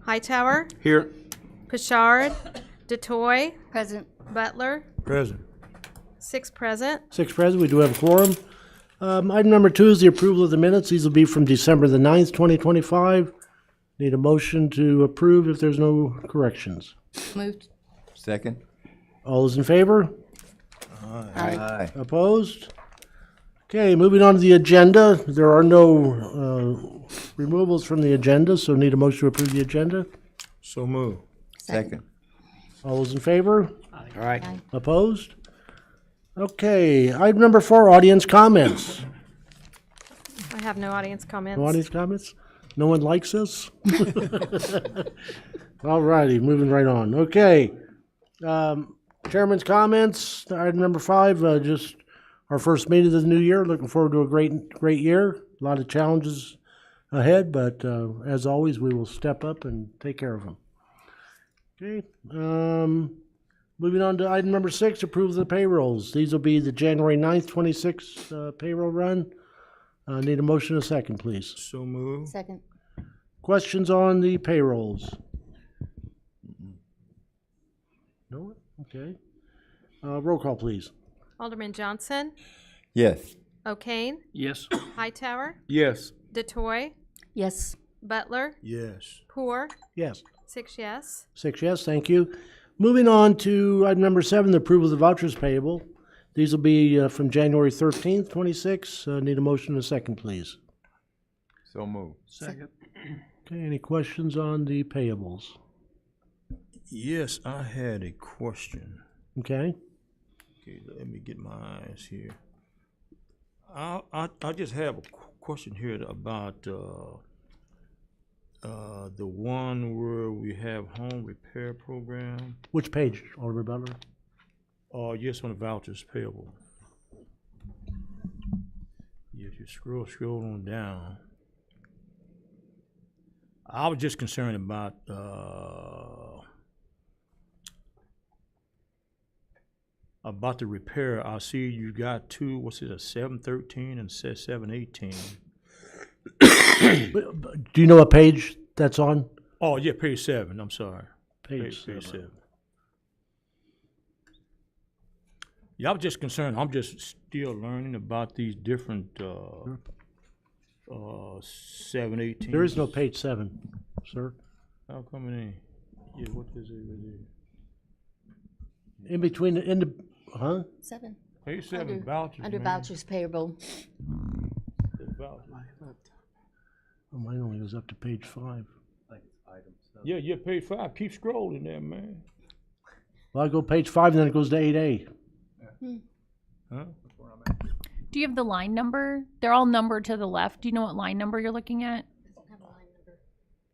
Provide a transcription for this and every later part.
Hightower, Here. Pashard, DeToy, Present. Butler, Present. 6 present. 6 present, we do have a quorum. Item number 2 is the approval of the minutes. These will be from December the 9th, 2025. Need a motion to approve if there's no corrections. Moved. Second. All those in favor? Aye. Opposed? Okay, moving on to the agenda. There are no removals from the agenda, so need a motion to approve the agenda. So move. Second. All those in favor? All right. Aye. Opposed? Okay, item number 4, audience comments. I have no audience comments. No audience comments? No one likes us? All righty, moving right on. Okay. Chairman's comments, item number 5, just our first meeting of the new year. Looking forward to a great year. A lot of challenges ahead, but as always, we will step up and take care of them. Okay. Moving on to item number 6, approve the payrolls. These will be the January 9th, 26 payroll run. Need a motion and a second, please. So move. Second. Questions on the payrolls? No? Okay. Roll call, please. Alderman Johnson, Yes. O'Kane, Yes. Hightower, Yes. DeToy, Yes. Butler, Yes. Poor, Yes. 6 yes. 6 yes, thank you. Moving on to item number 7, the approval of the vouchers payable. These will be from January 13th, 26. Need a motion and a second, please. So move. Second. Okay, any questions on the payables? Yes, I had a question. Okay, Okay, let me get my eyes here. I just have a question here about the one where we have home repair program. which page, Alderman Butler? Yes, on the vouchers payable. Yes, you scroll on down. I was just concerned about the repair. I see you got two, what's it, a 713 and says 718. Do you know what page that's on? Oh, yeah, page 7, I'm sorry. Page Page 7. 7. Yeah, I was just concerned. I'm just still learning about these different 718. There is no page 7, sir. How come it ain't? Yeah, what is it right there? In between, in the, huh? 7. Page 7 Under- vouchers. Under man. vouchers payable. The vouchers. Oh, mine only goes up to page 5. Yeah, page 5. Keep scrolling there, man. Well, I go page 5 and then it goes to 8A. Huh? Do you have the line number? They're all numbered to the left. Do you know what line number you're looking at?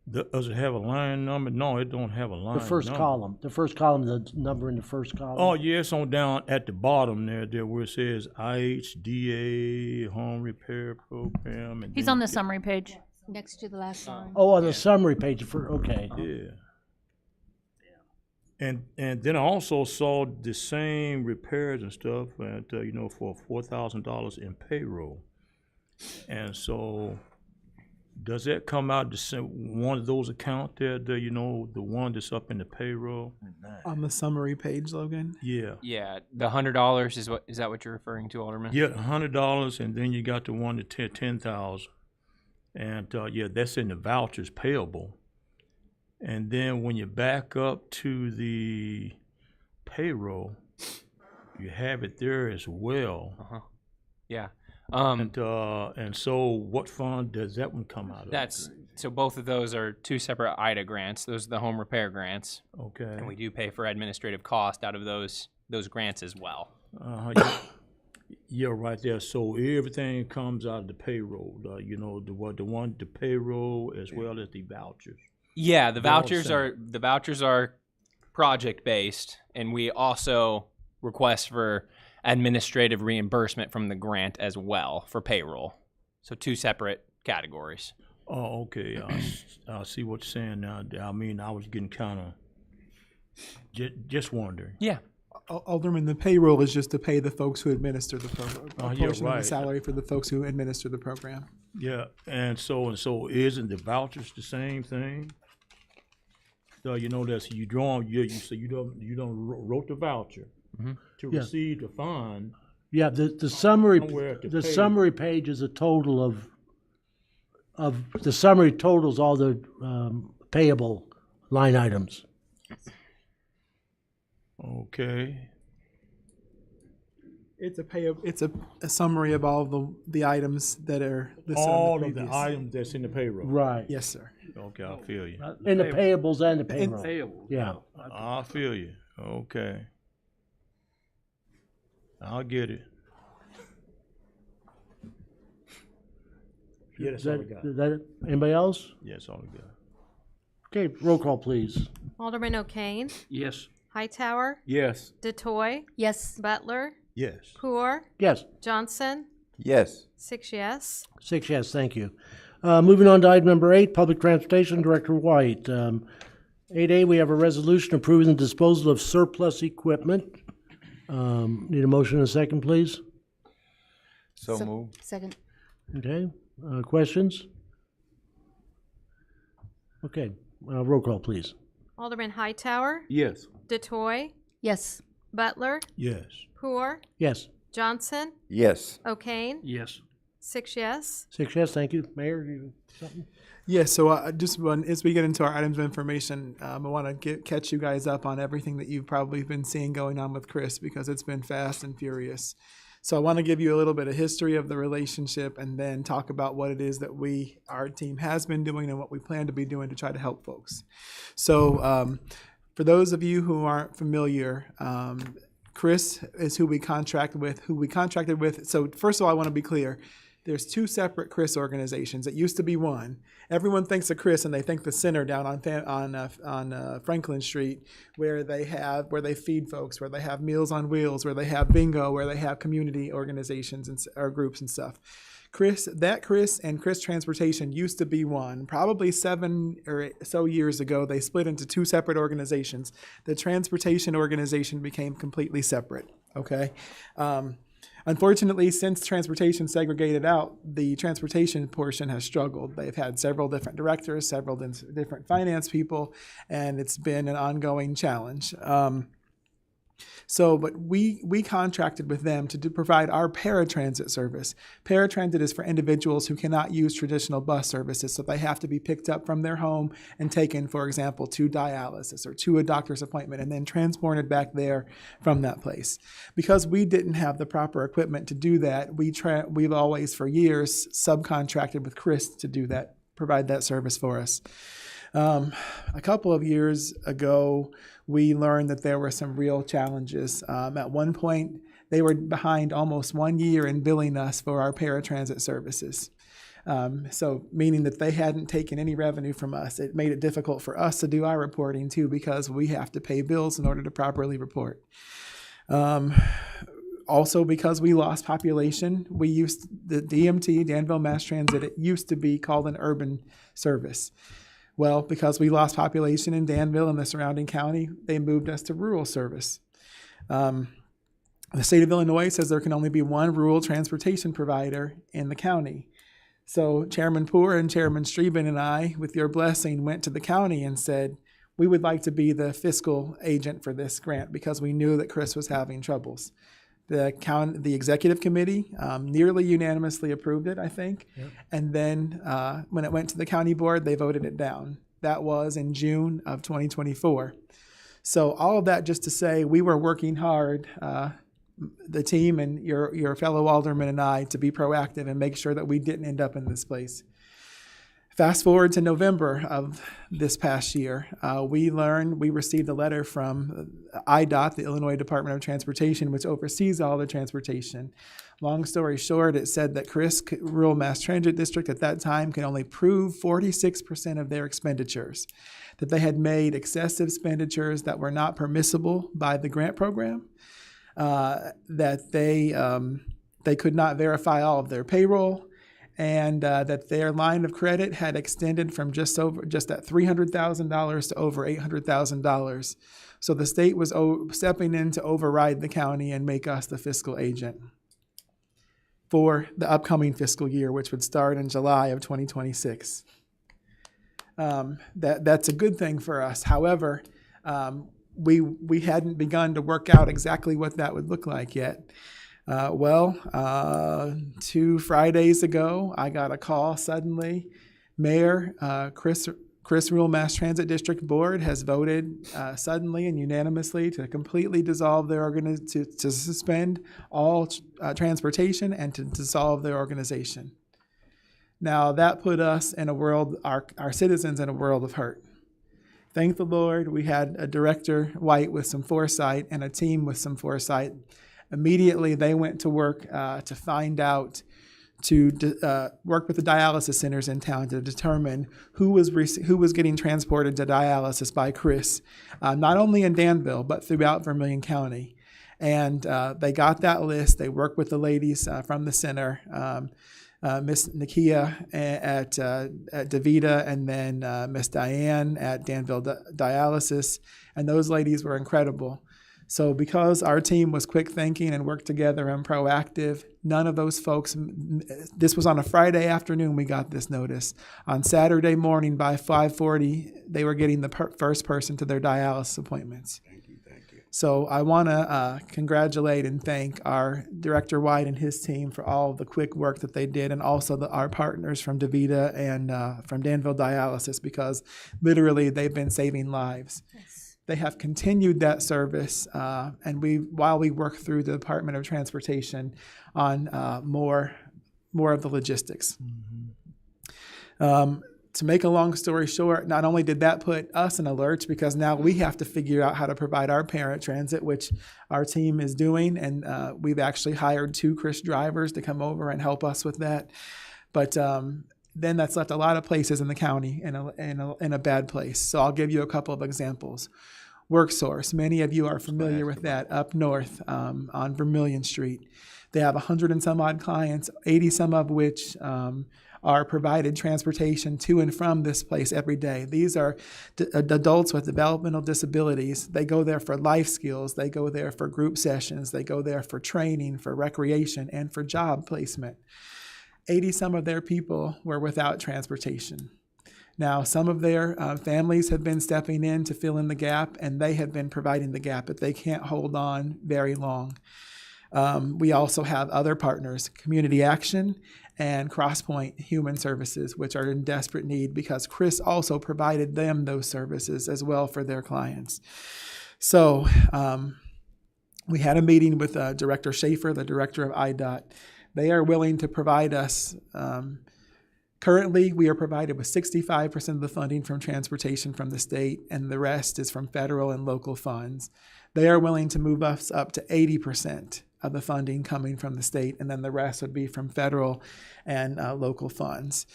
Does it have a line number? No, it don't have a line The first number. column. The first column, the number in the first column. Oh, yeah, it's on down at the bottom there where it says IHDA Home Repair Program. And He's then on the you get- summary page. Next to the last line. Oh, on the summary page, okay. Yeah. And then I also saw the same repairs and stuff at, for $4,000 in payroll. And so, does that come out the same, one of those accounts there, the one that's up in the payroll? On the summary page, Logan? Yeah. Yeah, the $100 is that what you're referring to, Alderman? Yeah, $100, and then you got the one to 10,000. And, yeah, that's in the vouchers payable. And then when you back up to the payroll, you have it there as well. Yeah. And so what fund does that one come out of? So both of those are two separate IDA grants. Those are the home repair grants, Okay. and we do pay for administrative cost out of those grants as well. Yeah, right there. So everything comes out of the payroll, the payroll as well as the vouchers. Yeah, the They're all vouchers are project based, and we also request for administrative reimbursement from the grant as well for payroll. So two separate categories. Oh, okay. I see what you're saying now. I mean, I was getting kind of just wondering. Yeah. Alderman, the payroll is just to pay the folks who administer the program. A yeah, portion of right. the salary for the folks who administer the program. Yeah, and so isn't the vouchers the same thing? you know that you say you don't wrote the voucher to Yeah. receive the fund. Yeah, the summary, Somewhere to the pay. summary page is a total of, the summary totals all the payable line items. Okay. It's a summary of all the items that are listed on All the of the previous. items that's in the payroll. Right. Yes, sir. Okay, I feel you. In the payables and the payroll. Yeah. I feel you. Okay. I'll get it. Yeah, that's Is all that, I got. is that it? Anybody else? Yeah, that's all I got. Okay, roll call, please. Alderman O'Kane, Yes. Hightower, Yes. DeToy, Yes. Butler, Yes. Poor, Yes. Johnson, Yes. 6 yes. 6 yes, thank you. Moving on to item number 8, Public Transportation, Director White. 8A, we have a resolution approving the disposal of surplus equipment. Need a motion and a second, please? So move. Second. Okay, questions? Okay, roll call, please. Alderman Hightower, Yes. DeToy, Yes. Butler, Yes. Poor, Yes, Johnson, Yes. O'Kane, Yes. 6 yes. 6 yes, thank you. Mayor, you, something? Yeah, so as we get into our items of information, I want to catch you guys up on everything that you've probably been seeing going on with Chris, because it's been fast and furious. So I want to give you a little bit of history of the relationship and then talk about what it is that our team has been doing and what we plan to be doing to try to help folks. So for those of you who aren't familiar, Chris is who we contracted with. So first of all, I want to be clear. There's 2 separate Chris organizations. It used to be one. Everyone thinks of Chris and they think the center down on Franklin Street, where they feed folks, where they have Meals on Wheels, where they have bingo, where they have community organizations or groups and stuff. Chris and Chris Transportation used to be one. Probably 7 or so years ago, they split into 2 separate organizations. The transportation organization became completely separate. Okay. Unfortunately, since transportation segregated out, the transportation portion has struggled. They've had several different directors, several different finance people, and it's been an ongoing challenge. But we contracted with them to provide our paratransit service. Paratransit is for individuals who cannot use traditional bus services, so they have to be picked up from their home and taken, for example, to dialysis or to a doctor's appointment and then transported back there from that place. Because we didn't have the proper equipment to do that, we've always, for years, subcontracted with Chris to do that, provide that service for us. A couple of years ago, we learned that there were some real challenges. At one point, they were behind almost 1 year in billing us for our paratransit services. So meaning that they hadn't taken any revenue from us. It made it difficult for us to do our reporting too, because we have to pay bills in order to properly report. Also, because we lost population, we used the DMT, Danville Mass Transit, it used to be called an urban service. Well, because we lost population in Danville and the surrounding county, they moved us to rural service. The state of Illinois says there can only be one rural transportation provider in the county. So Chairman Poore and Chairman Streben and I, with your blessing, went to the county and said, we would like to be the fiscal agent for this grant because we knew that Chris was having troubles. The executive committee nearly unanimously approved it, I think. Yep. And then when it went to the county board, they voted it down. That was in June of 2024. So all of that just to say we were working hard, the team and your fellow aldermen and I, to be proactive and make sure that we didn't end up in this place. Fast forward to November of this past year, we received a letter from IDOT, the Illinois Department of Transportation, which oversees all the transportation. Long story short, it said that Chris Rural Mass Transit District at that time could only prove 46% of their expenditures, that they had made excessive expenditures that were not permissible by the grant program, that they could not verify all of their payroll, and that their line of credit had extended from just at $300,000 to over $800,000. So the state was stepping in to override the county and make us the fiscal agent for the upcoming fiscal year, which would start in July of 2026. that's a good thing for us. However, we hadn't begun to work out exactly what that would look like yet. 2 Fridays ago, I got a call suddenly. Mayor Chris Rule Mass Transit District Board has voted suddenly and unanimously to completely dissolve their to suspend all transportation and to dissolve their organization. Now that put us in a world, our citizens in a world of hurt. Thank the Lord, we had a director, White, with some foresight and a team with some foresight. Immediately, they went to work to find out, to work with the dialysis centers in town to determine who was getting transported to dialysis by Chris, not only in Danville, but throughout Vermilion County. And they got that list. They worked with the ladies from the center, Miss Nakia at DaVita, and then Miss Diane at Danville Dialysis, and those ladies were incredible. So because our team was quick thinking and worked together and proactive, none of those folks, this was on a Friday afternoon we got this notice. On Saturday morning by 5:40, they were getting the first person to their dialysis appointments. Thank you. So I want to congratulate and thank our Director White and his team for all the quick work that they did, and also our partners from DaVita and from Danville Dialysis, because literally they've been saving lives. Yes. They have continued that service, and while we work through the Department of Transportation on more of the logistics. Mm-hmm. To make a long story short, not only did that put us in a lurch, because now we have to figure out how to provide our parent transit, which our team is doing, and we've actually hired 2 Chris drivers to come over and help us with that. But then that's left a lot of places in the county in a bad place. So I'll give you a couple of examples. WorkSource, many of you are familiar with that, up north on Vermilion Street. They have 100 and some odd clients, 80 some of which are provided transportation to and from this place every day. These are adults with developmental disabilities. They go there for life skills. They go there for group sessions. They go there for training, for recreation, and for job placement. 80 some of their people were without transportation. Now, some of their families have been stepping in to fill in the gap, and they have been providing the gap, but they can't hold on very long. We also have other partners, Community Action and Crosspoint Human Services, which are in desperate need because Chris also provided them those services as well for their clients. So we had a meeting with Director Schaefer, the director of IDOT. They are willing to provide us, currently we are provided with 65% of the funding from transportation from the state, and the rest is from federal and local funds. They are willing to move us up to 80% of the funding coming from the state, and then the rest would be from federal and local funds.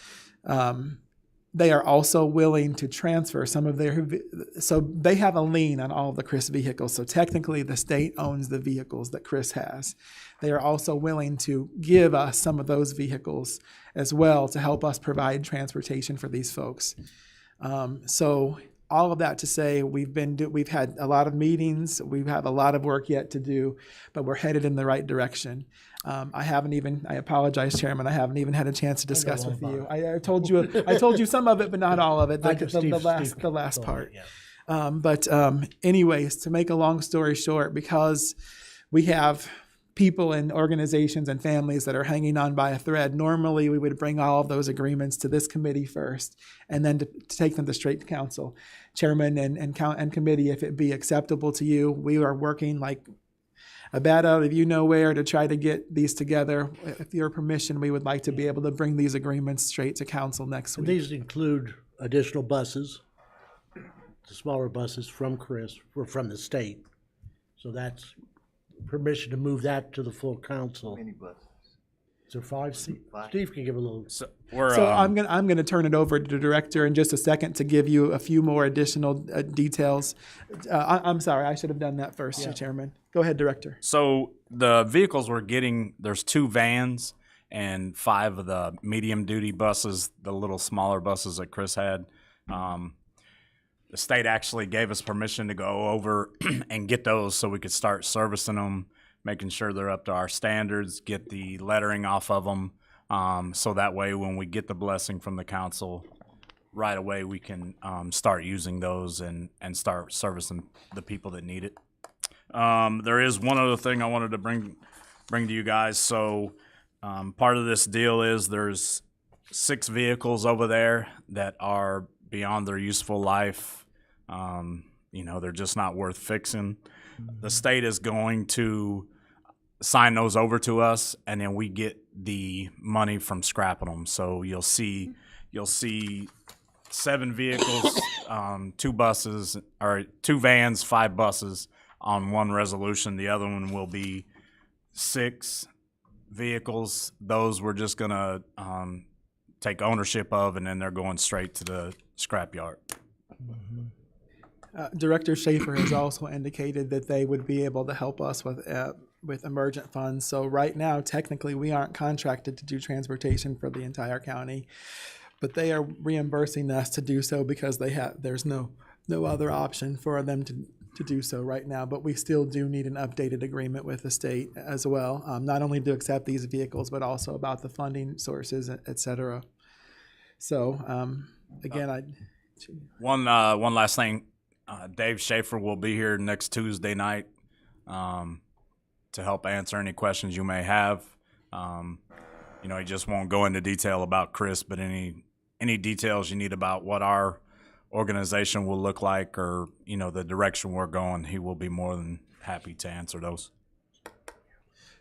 They are also willing to transfer some of their, so they have a lien on all of the Chris vehicles. So technically the state owns the vehicles that Chris has. They are also willing to give us some of those vehicles as well to help us provide transportation for these folks. So all of that to say, we've had a lot of meetings, we have a lot of work yet to do, but we're headed in the right direction. I apologize, Chairman, I haven't even had a chance to discuss with you. I told you some of it, but not all of it, the last part. Anyways, to make a long story short, because we have people and organizations and families that are hanging on by a thread, normally we would bring all of those agreements to this committee first and then to take them to straight to council. Chairman and committee, if it be acceptable to you, we are working like a bat out of nowhere to try to get these together. With your permission, we would like to be able to bring these agreements straight to council next week. These include additional buses, the smaller buses from Chris, or from the state. So that's permission to move that to the full council. Many buses. So 5. Steve can give a little. So I'm gonna turn it over to the director in just a second to give you a few more additional details. I'm sorry, I should have done that first, Chairman. Go ahead, Director. So the vehicles we're getting, there's 2 vans and 5 of the medium duty buses, the little smaller buses that Chris had. The state actually gave us permission to go over and get those so we could start servicing them, making sure they're up to our standards, get the lettering off of them, so that way when we get the blessing from the council, right away we can start using those and start servicing the people that need it. There is one other thing I wanted to bring to you guys. So part of this deal is there's 6 vehicles over there that are beyond their useful life. They're just not worth fixing. The state is going to sign those over to us, and then we get the money from scrapping them. So you'll see 7 vehicles, 2 buses, or 2 vans, 5 buses on one resolution. The other one will be 6 vehicles. Those we're just gonna take ownership of, and then they're going straight to the scrapyard. Director Schaefer has also indicated that they would be able to help us with emergent funds. So right now, technically, we aren't contracted to do transportation for the entire county, but they are reimbursing us to do so because there's no other option for them to do so right now. But we still do need an updated agreement with the state as well, not only to accept these vehicles, but also about the funding sources, et cetera. So again, One last thing. Dave Schaefer will be here next Tuesday night to help answer any questions you may have. He just won't go into detail about Chris, but any details you need about what our organization will look like, or the direction we're going, he will be more than happy to answer those.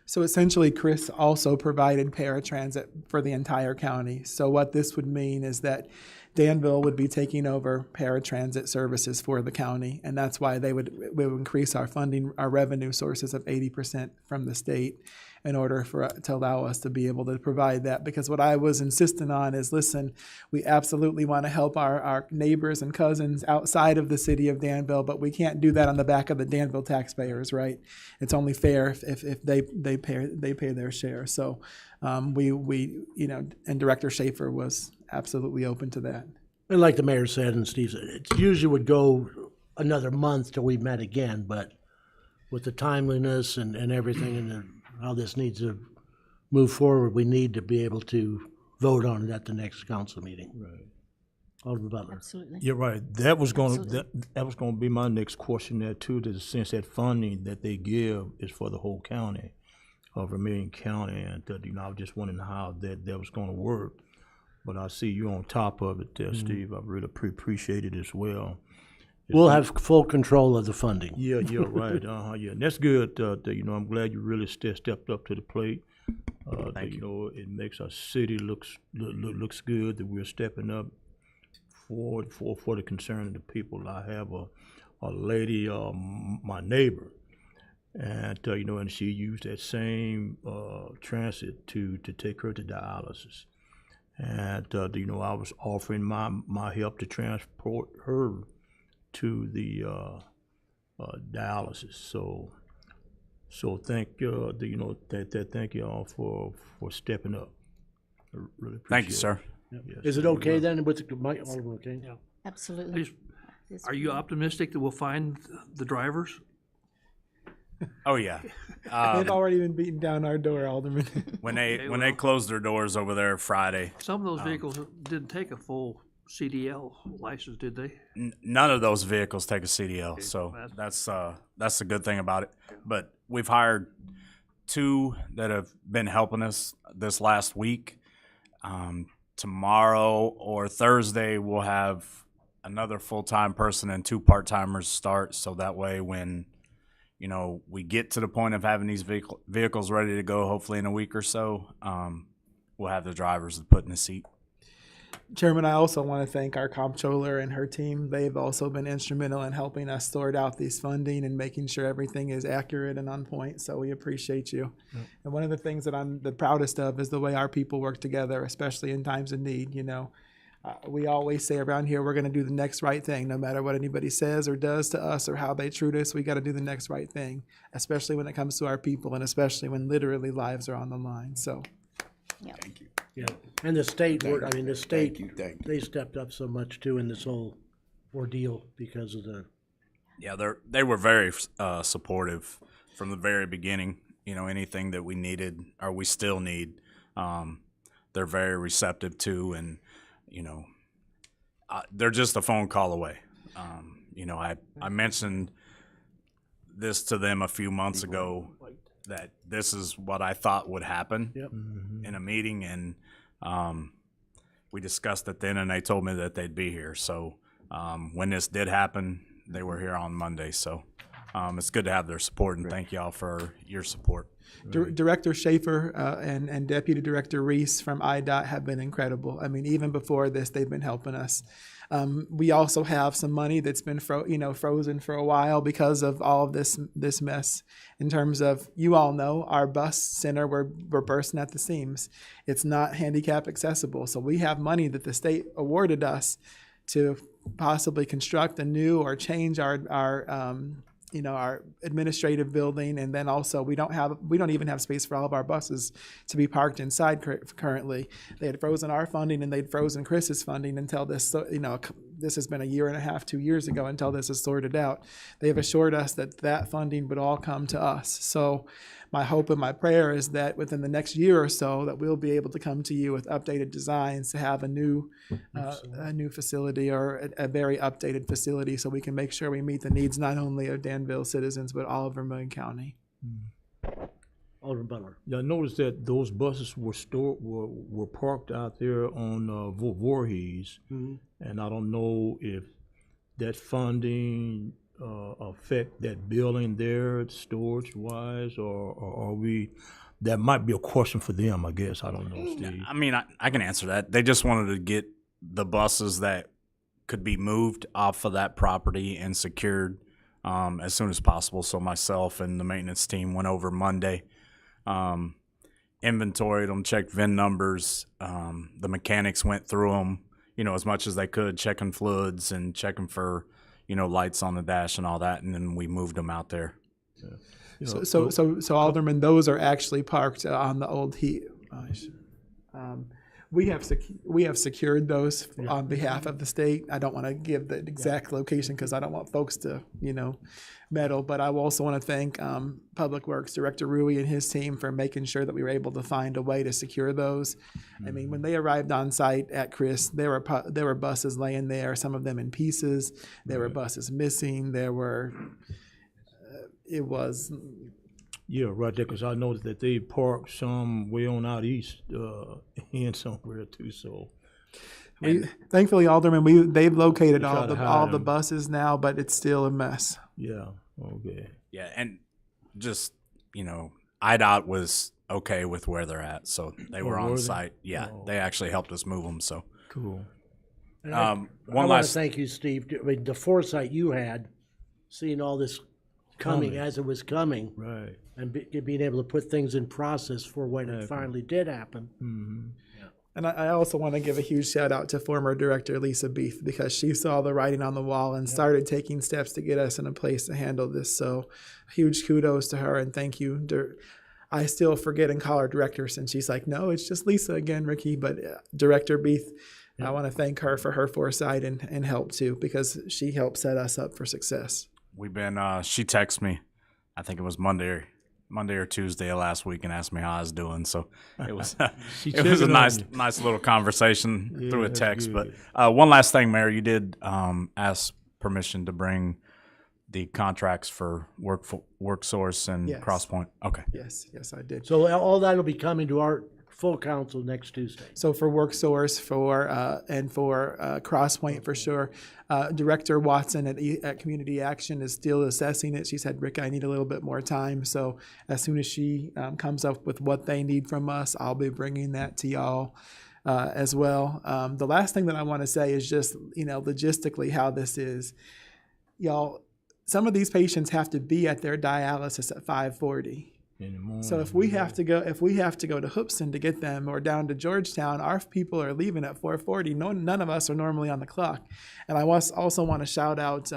So essentially, Chris also provided paratransit for the entire county. So what this would mean is that Danville would be taking over paratransit services for the county, and that's why we would increase our funding, our revenue sources of 80% from the state in order to allow us to be able to provide that. Because what I was insisting on is, listen, we absolutely want to help our neighbors and cousins outside of the city of Danville, but we can't do that on the back of the Danville taxpayers, right? It's only fair if they pay their share. So and Director Schaefer was absolutely open to that. And like the mayor said and Steve said, it usually would go another month till we met again, but with the timeliness and everything and how this needs to move forward, we need to be able to vote on it at the next council meeting. Right. Alderman Butler. Absolutely. You're right. That was going Absolutely. that was going to be my next question there too. To the sense that funding that they give is for the whole county of Vermilion County, and I was just wondering how that was going to work. But I see you on top of it there, Steve. I really appreciate it as well. We'll have full control of the funding. Yeah, you're right. Yeah, and that's good. I'm glad you really stepped up to the plate. Thank you. It makes our city looks good that we're stepping up for the concern of the people. I have a lady, my neighbor, and and she used that same transit to take her to dialysis. And I was offering my help to transport her to the dialysis. So thank thank you all for stepping up. I really appreciate Thank you, sir. it. Yes, Is it you're okay welcome. then with the mic? Alderman okay? Yeah. Absolutely. Are you optimistic that we'll find the drivers? Oh yeah. They've already been beating down our door, Alderman. When they Okay, when they well. closed their doors over there Friday, Some of those vehicles didn't take a full CDL license, did they? none of those vehicles take a CDL, Okay, so that's- that's the good thing about it. But we've hired 2 that have been helping us this last week. Tomorrow or Thursday, we'll have another full-time person and 2 part-timers start, so that way when we get to the point of having these vehicles ready to go, hopefully in a week or so, we'll have the drivers to put in the seat. Chairman, I also want to thank our comptroller and her team. They've also been instrumental in helping us sort out these funding and making sure everything is accurate and on point. So we appreciate you. Yep. And one of the things that I'm the proudest of is the way our people work together, especially in times of need. We always say around here, we're going to do the next right thing, no matter what anybody says or does to us or how they treat us. We got to do the next right thing, especially when it comes to our people and especially when literally lives are on the line. So, Thank you. Yeah. And the state, the state, Thank you. they stepped up so much too in this whole ordeal because of the. Yeah, they were very supportive from the very beginning. Anything that we needed or we still need, they're very receptive to. And They're just a phone call away. I mentioned this to them a few months ago that this is what I thought would happen in a meeting, and we discussed it then, and they told me that they'd be here. So when this did happen, they were here on Monday. So it's good to have their support, and thank y'all for your support. Director Schaefer and Deputy Director Reese from IDOT have been incredible. I mean, even before this, they've been helping us. We also have some money that's been frozen for a while because of all of this mess. In terms of, you all know, our bus center, we're bursting at the seams. It's not handicap accessible. So we have money that the state awarded us to possibly construct a new or change our administrative building, and then also we don't even have space for all of our buses to be parked inside currently. They had frozen our funding and they'd frozen Chris's funding until this, this has been a year and a half, 2 years ago until this is sorted out. They've assured us that funding would all come to us. So my hope and my prayer is that within the next year or so that we'll be able to come to you with updated designs to have a new facility or a very updated facility so we can make sure we meet the needs not only of Danville citizens but all of Vermillion County. Alderman Butler. Yeah, I noticed that those buses were parked out there on Voorhees, and I don't know if that funding affect that building there, storage-wise, or are we? That might be a question for them, I guess. I don't know, Steve. I mean, I can answer that. They just wanted to get the buses that could be moved off of that property and secured as soon as possible. So myself and the maintenance team went over Monday, inventoried them, checked VIN numbers. The mechanics went through them, as much as they could, checking fluids and checking for lights on the dash and all that, and then we moved them out there. Yeah. So Alderman, those are actually parked on the old heat. We have secured those on behalf of the state. I don't want to give the exact location because I don't want folks to meddle. But I also want to thank Public Works Director Rui and his team for making sure that we were able to find a way to secure those. I mean, when they arrived on site at Chris, there were buses laying there, some of them in pieces. There were buses missing. Yeah, right there, because I noticed that they parked some way on out east and somewhere too. So, thankfully, Alderman, they've located We try to hide all the them. buses now, but it's still a mess. yeah, okay. Yeah, and just, IDOT was okay with where they're at, so they were were on they? site. Yeah, Oh. they actually helped us move them, so. Cool. And I One want to last, thank you, Steve. I mean, the foresight you had, seeing all this coming Coming. as it was coming, Right. and being able to put things in process for when it finally did happen. Mm-hmm. And I also want to give a huge shout out to former director Lisa Beef because she saw the writing on the wall and started taking steps to get us in a place to handle this. So huge kudos to her and thank you. I still forget and call her director since she's like, no, it's just Lisa again, Ricky. But Director Beef, I want to thank her for her foresight and help too because she helped set us up for success. we've been, she texted me, I think it was Monday or Tuesday of last week, and asked me how I was doing. So it was She it was a checking on nice little conversation Yeah, through a that's text. good. But one last thing, Mayor, you did ask permission to bring the contracts for WorkSource and Yes. CrossPoint. Okay. Yes, I did. So all that will be coming to our full council next Tuesday. So for WorkSource and for CrossPoint for sure, Director Watson at Community Action is still assessing it. She said, Rick, I need a little bit more time. So as soon as she comes up with what they need from us, I'll be bringing that to y'all as well. The last thing that I want to say is just, logistically how this is. Y'all, some of these patients have to be at their dialysis at 5:40. In the morning. So if we have to go to Hoopson to get them or down to Georgetown, our people are leaving at 4:40. None of us are normally on the clock. And I also want to shout out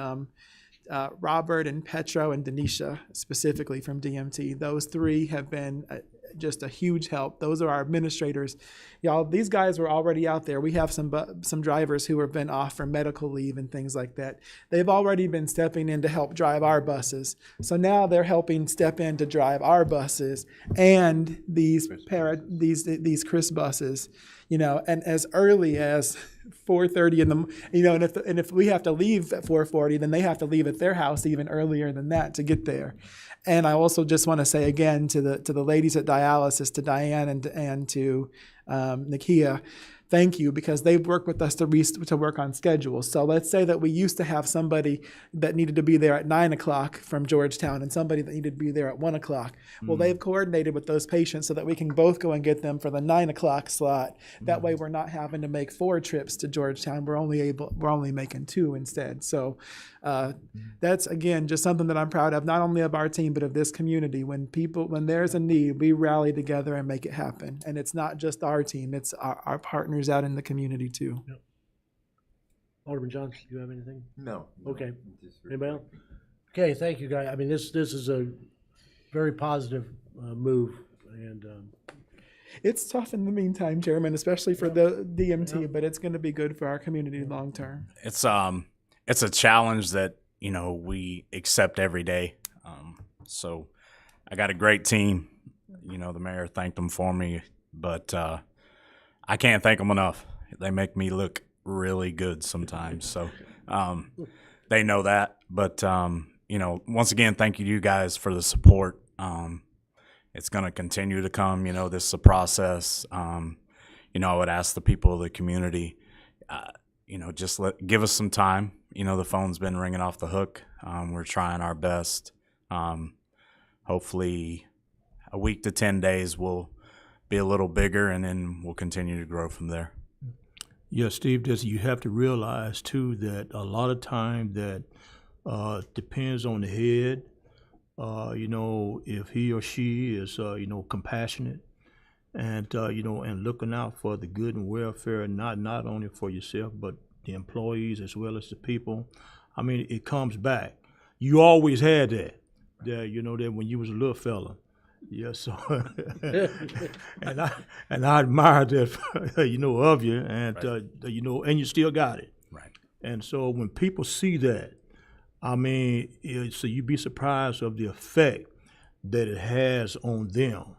Robert and Petro and Denisha specifically from DMT. Those three have been just a huge help. Those are our administrators. Y'all, these guys were already out there. We have some drivers who have been off for medical leave and things like that. They've already been stepping in to help drive our buses. So now they're helping step in to drive our buses and these Chris buses. and as early as 4:30 in the, and if we have to leave at 4:40, then they have to leave at their house even earlier than that to get there. And I also just want to say again to the ladies at dialysis, to Diane and to Nakia, thank you, because they've worked with us to work on schedules. So let's say that we used to have somebody that needed to be there at 9 o'clock from Georgetown and somebody that needed to be there at 1 o'clock. Well, they've coordinated with those patients so that we can both go and get them for the 9 o'clock slot. That way we're not having to make 4 trips to Georgetown. We're only making 2 instead. So that's, again, just something that I'm proud of, not only of our team, but of this community. When there's a need, we rally together and make it happen. And it's not just our team, it's our partners out in the community too. Yep. Alderman Johnson, do you have anything? No. Okay. Anybody else? Okay, thank you, guys. I mean, this is a very positive move, and It's tough in the meantime, Chairman, especially for the DMT, but it's going to be good for our community long term. It's a challenge that we accept every day. So I got a great team. The mayor thanked them for me, but I can't thank them enough. They make me look really good sometimes. So they know that. But once again, thank you to you guys for the support. It's going to continue to come. This is a process. I would ask the people of the community, just give us some time. The phone's been ringing off the hook. We're trying our best. Hopefully a week to 10 days will be a little bigger, and then we'll continue to grow from there. Yeah, Steve, you have to realize, too, that a lot of time that depends on the head, if he or she is, compassionate and, and looking out for the good and welfare, not only for yourself, but the employees as well as the people. I mean, it comes back. You always had that when you was a little fella. Yeah, so and I admire that, of you, and right. And you still got it. Right. And so when people see that, I mean, so you'd be surprised of the effect that it has on them.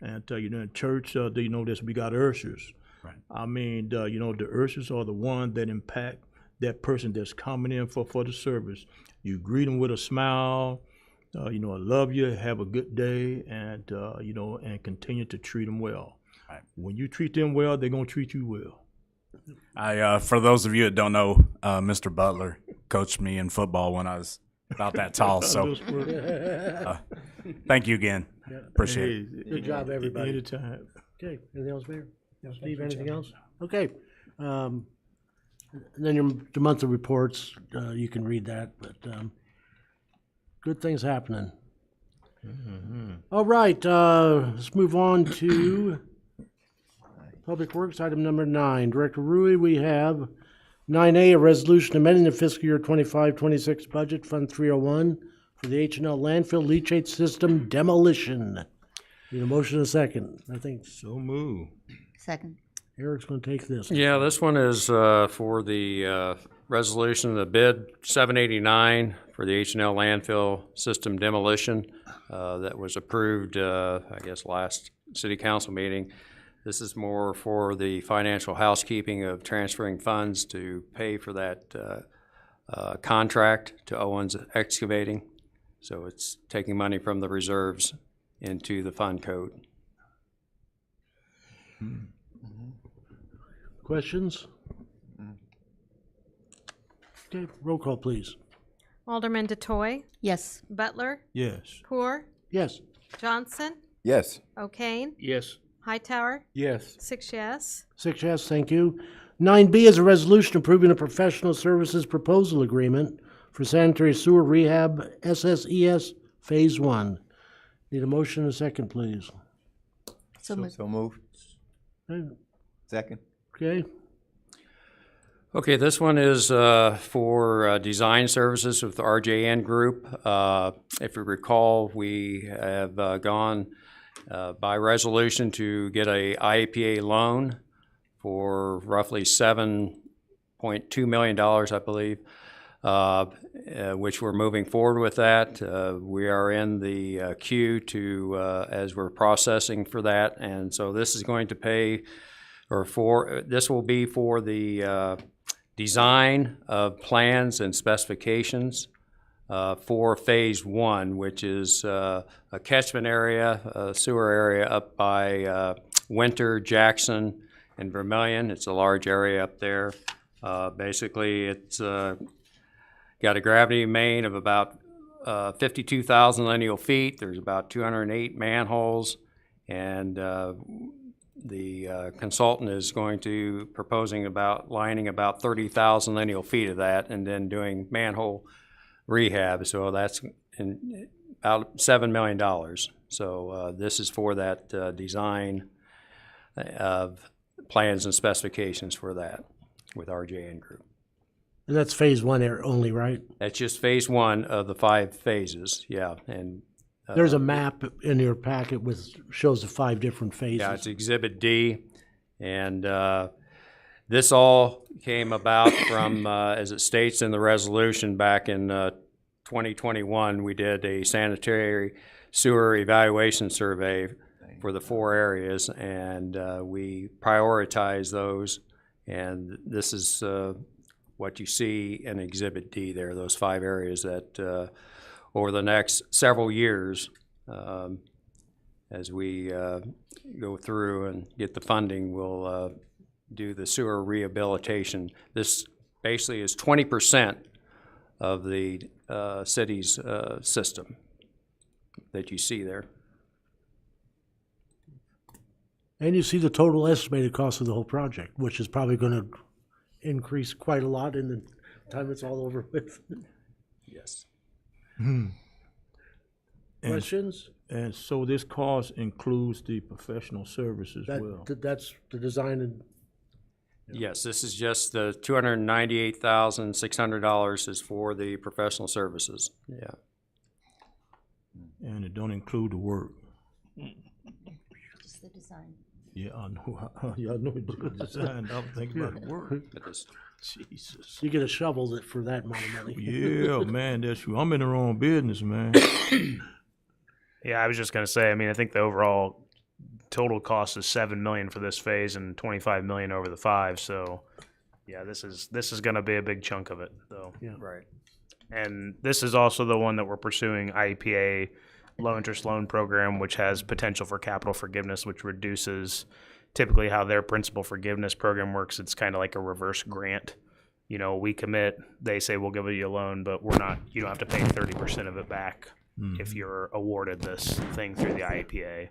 Right. And in church, we got ushers. Right. I mean, the ushers are the one that impact that person that's coming in for the service. You greet them with a smile. I love you, have a good day, and, and continue to treat them well. Right. When you treat them well, they're going to treat you well. For those of you that don't know, Mr. Butler coached me in football when I was about that tall. So thank you again. Yeah. Appreciate it. Good job, everybody. Anytime. Okay, anything else, Mayor? Steve, anything else? Okay. And then the monthly reports, you can read that, but good things happening. Mm-hmm. All right, let's move on to Public Works, item number 9. Director Rui, we have 9A, a resolution amending the fiscal year 25-26 budget, Fund 301, for the H&L landfill leachate system demolition. Need a motion and a second. I think so. Move. Second. Eric's going to take this. Yeah, this one is for the resolution, the bid 789 for the H&L landfill system demolition that was approved, last city council meeting. This is more for the financial housekeeping of transferring funds to pay for that contract to Owens Excavating. So it's taking money from the reserves into the fund code. Questions? Okay, roll call, please. Alderman DeToy, Yes. Butler, Yes. Poor, Yes. Johnson, Yes. O'Kane, Yes. Hightower, Yes. 6 yes. 6 yes, thank you. 9B is a resolution approving a professional services proposal agreement for sanitary sewer rehab SSES Phase 1. Need a motion and a second, please. So moved. So moved. Second. Okay, Okay, this one is for design services with the RJN Group. If you recall, we have gone by resolution to get a IAPA loan for roughly $7.2 million, I believe, which we're moving forward with that. We are in the queue to as we're processing for that, and so this is going to pay this will be for the design of plans and specifications for Phase 1, which is a catchment area, a sewer area up by Winter, Jackson, and Vermillion. It's a large area up there. Basically, it's got a gravity main of about 52,000 lineal feet. There's about 208 manholes, and the consultant is proposing about lining about 30,000 lineal feet of that, and then doing manhole rehab. So that's about $7 million. So this is for that design of plans and specifications for that with RJN Group. And that's phase 1 only, right? That's just Phase 1 of the 5 phases, yeah. And There's a map in your packet shows the 5 different phases. yeah, it's Exhibit D, and this all came about from, as it states in the resolution, back in 2021, we did a sanitary sewer evaluation survey for the 4 areas, and we prioritized those, and this is what you see in Exhibit D there, those 5 areas that over the next several years, as we go through and get the funding, we'll do the sewer rehabilitation. This basically is 20% of the city's system that you see there. And you see the total estimated cost of the whole project, which is probably going to increase quite a lot in the time it's all over with. Yes. Questions? And so this cost includes the professional services as well? That's the design and, Yes, this is just the $298,600 is for the professional services. Yeah. And it don't include the work? Just the design. Yeah, I know. Yeah, I know it doesn't design. I'm thinking about the work. Jesus. you get a shovel for that amount of money. Yeah, man, that's true. I'm in the wrong business, man. Yeah, I was just gonna say. I mean, I think the overall total cost is $7 million for this phase and $25 million over the 5. So, yeah, this is gonna be a big chunk of it, though. Yeah. Right. And this is also the one that we're pursuing, IEPA low interest loan program, which has potential for capital forgiveness, which reduces typically how their principal forgiveness program works. It's kind of like a reverse grant. You know, we commit, they say we'll give you a loan, but you don't have to pay 30% of it back if you're awarded this thing through the IEPA.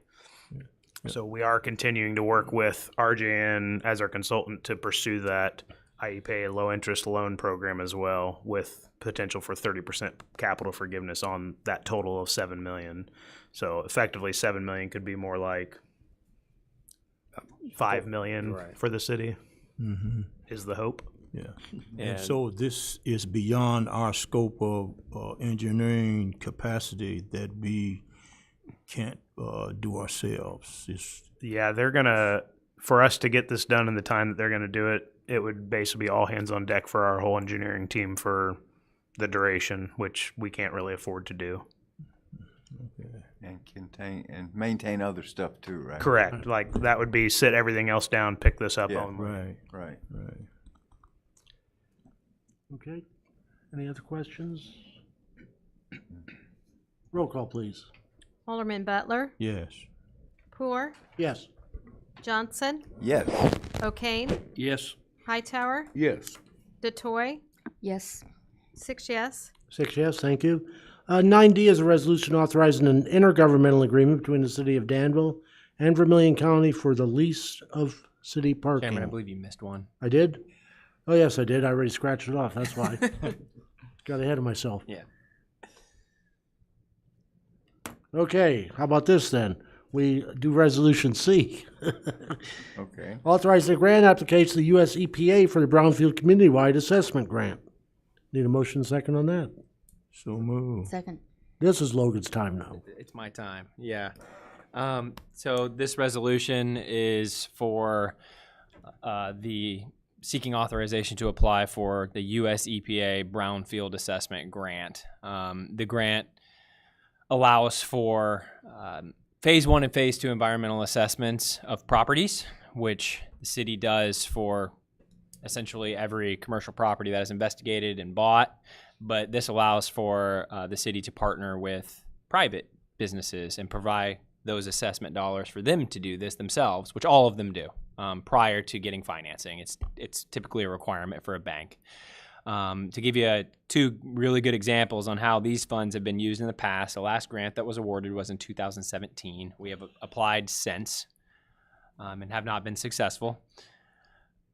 So we are continuing to work with RJN as our consultant to pursue that IEPA low interest loan program as well, with potential for 30% capital forgiveness on that total of $7 million. So effectively $7 million could be more like $5 million for the city is the hope. Yeah. And so this is beyond our scope of engineering capacity that we can't do ourselves. Yeah, they're gonna, for us to get this done in the time that they're gonna do it, it would basically be all hands on deck for our whole engineering team for the duration, which we can't really afford to do. Okay. And maintain other stuff too, right? Correct. Like that would be sit everything else down, pick this up only. Right. Okay. Any other questions? Roll call, please. Alderman Butler, Yes. Poor, Yes. Johnson, Yes. O'Kane, Yes. Hightower, Yes. DeToy, Yes. 6 yes. 6 yes, thank you. 9D is a resolution authorizing an intergovernmental agreement between the city of Danville and Vermillion County for the lease of city parking. Chairman, I believe you missed one. I did? Oh, yes, I did. I already scratched it off. That's why. Got ahead of myself. Yeah. Okay, how about this then? We do Resolution C. Okay. Authorizing a grant application to the U.S. EPA for the Brownfield Community-Wide Assessment Grant. Need a motion second on that? So move. Second. This is Logan's time now. It's my time. Yeah. So this resolution is for the seeking authorization to apply for the U.S. EPA Brownfield Assessment Grant. The grant allows for Phase 1 and Phase 2 environmental assessments of properties which the city does for essentially every commercial property that is investigated and bought. But this allows for the city to partner with private businesses and provide those assessment dollars for them to do this themselves, which all of them do prior to getting financing. It's typically a requirement for a bank. To give you two really good examples on how these funds have been used in the past, the last grant that was awarded was in 2017. We have applied since and have not been successful.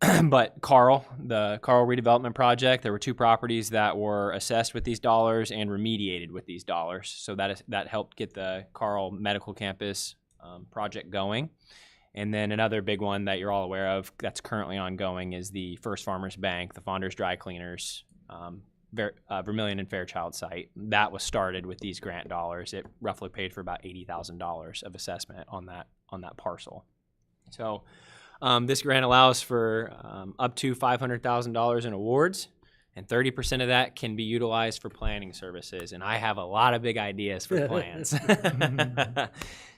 But the Carl redevelopment project, there were 2 properties that were assessed with these dollars and remediated with these dollars. So that helped get the Carl Medical Campus project going. And then another big one that you're all aware of that's currently ongoing is the First Farmers Bank, the Fonders Dry Cleaners, Vermilion and Fairchild site. That was started with these grant dollars. It roughly paid for about $80,000 of assessment on that parcel. So this grant allows for up to $500,000 in awards, and 30% of that can be utilized for planning services. And I have a lot of big ideas for plans.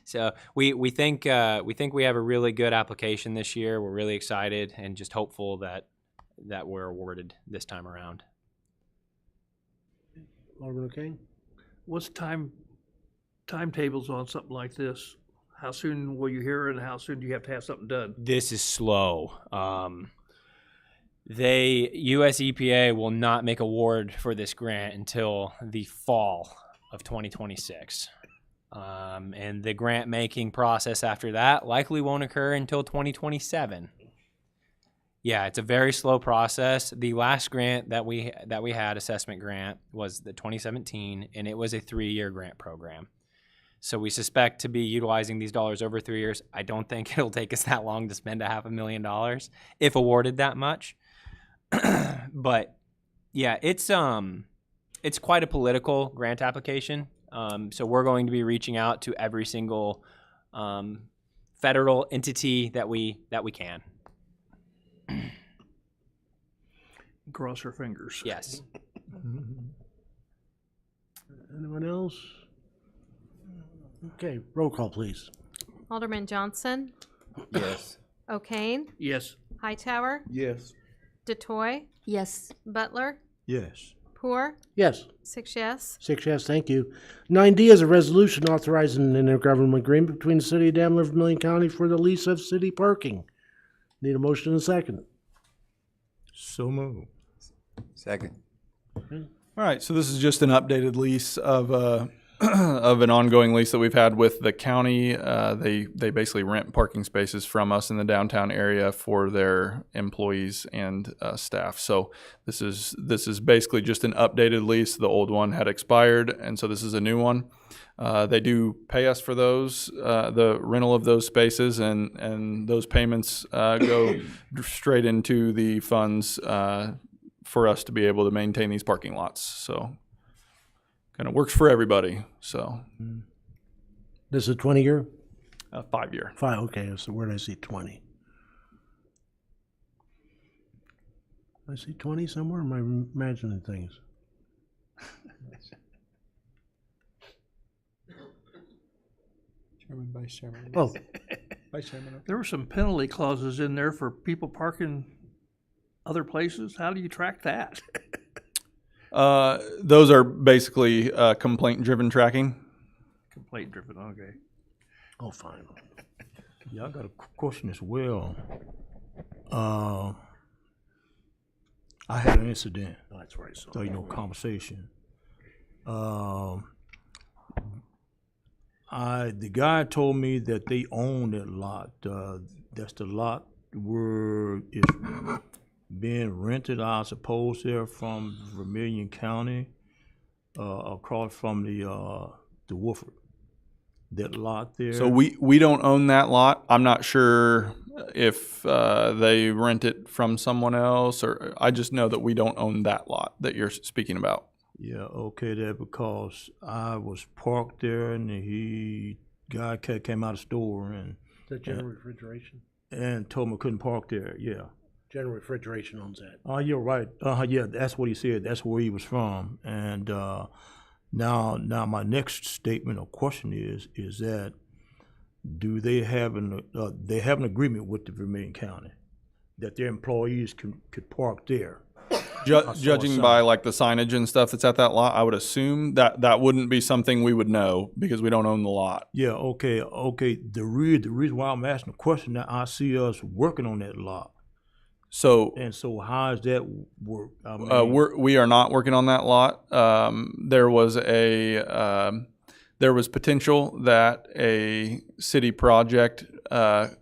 So we think we have a really good application this year. We're really excited and just hopeful that we're awarded this time around. Alderman O'Kane? What's timetables on something like this? How soon will you hear it, and how soon do you have to have something done? This is slow. US EPA will not make award for this grant until the fall of 2026. And the grant making process after that likely won't occur until 2027. Yeah, it's a very slow process. The last grant that we had, assessment grant, was the 2017, and it was a 3-year grant program. So we suspect to be utilizing these dollars over 3 years. I don't think it'll take us that long to spend $500,000 if awarded that much. But yeah, it's quite a political grant application. So we're going to be reaching out to every single federal entity that we can. Cross our fingers. Yes. Anyone else? Okay, roll call, please. Alderman Johnson, Yes. O'Kane, Yes. Hightower, Yes. DeToy, Yes. Butler, Yes. Poor, Yes. 6 yes. 6 yes, thank you. 9D is a resolution authorizing an intergovernmental agreement between the City of Danville and Vermilion County for the lease of city parking. Need a motion and a second. So moved. Second. All right, so this is just an updated lease of of an ongoing lease that we've had with the county. They basically rent parking spaces from us in the downtown area for their employees and staff. So this is basically just an updated lease. The old one had expired, and so this is a new one. They do pay us for those, the rental of those spaces, and those payments go straight into the funds for us to be able to maintain these parking lots. So kind of works for everybody. So This is a 20-year? 5-year. 5, okay, so where did I see 20? I see 20 somewhere, or am I imagining things? Chairman, Vice Chairman. Oh, Vice Chairman. There were some penalty clauses in there for people parking other places. How do you track that? Those are basically complaint-driven tracking. Complaint driven, okay. oh, fine. Yeah, I got a question as well. I had an incident. Oh, that's right. So, So, conversation. The guy told me that they own that lot. That's the lot where it's being rented, I suppose, there from Vermilion County, across from the Woodford. That lot there. So we don't own that lot. I'm not sure if they rent it from someone else, or I just know that we don't own that lot that you're speaking about. Yeah, okay, that because I was parked there and guy came out of the store and is that General Refrigeration? and told me I couldn't park there. Yeah. General Refrigeration owns that. Oh, you're right. Yeah, that's what he said. That's where he was from. And now my next statement or question is that do they have an agreement with the Vermillion County that their employees could park there? saw Judging some. by like the signage and stuff that's at that lot, I would assume that that wouldn't be something we would know because we don't own the lot. Yeah, okay. The reason why I'm asking the question, that I see us working on that lot. So And so how does that work? I mean, we are not working on that lot. There was potential that a city project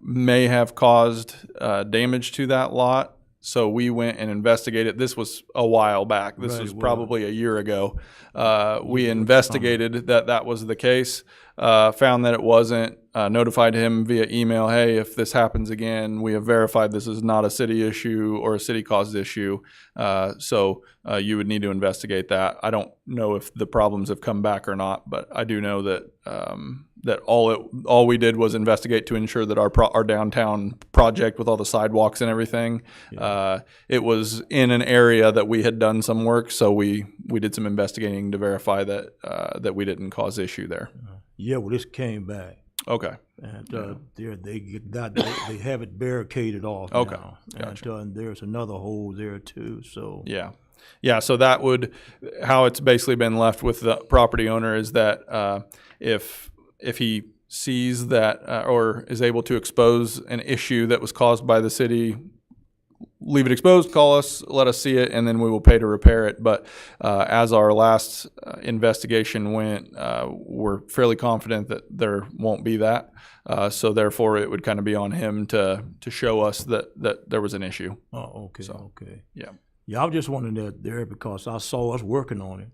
may have caused damage to that lot. So we went and investigated. This was a while back. This Right, was well, probably a year ago. We Yeah, investigated that was the case, found that it wasn't, notified him via email, hey, if this happens again, we have verified this is not a city issue or a city-caused issue. So you would need to investigate that. I don't know if the problems have come back or not, but I do know that that all we did was investigate to ensure that our downtown project with all the sidewalks and everything, it was in an area that we had done some work, so we did some investigating to verify that that we didn't cause issue there. yeah, well, this came back. Okay. And they have it barricaded off Okay, now. gotcha. And there's another hole there too. So Yeah. So that would, how it's basically been left with the property owner is that if he sees that or is able to expose an issue that was caused by the city, leave it exposed, call us, let us see it, and then we will pay to repair it. But as our last investigation went, we're fairly confident that there won't be that. So therefore, it would kind of be on him to show us that there was an issue. Oh, okay, So, okay. yeah. Yeah, I was just wondering that there because I saw us working on it.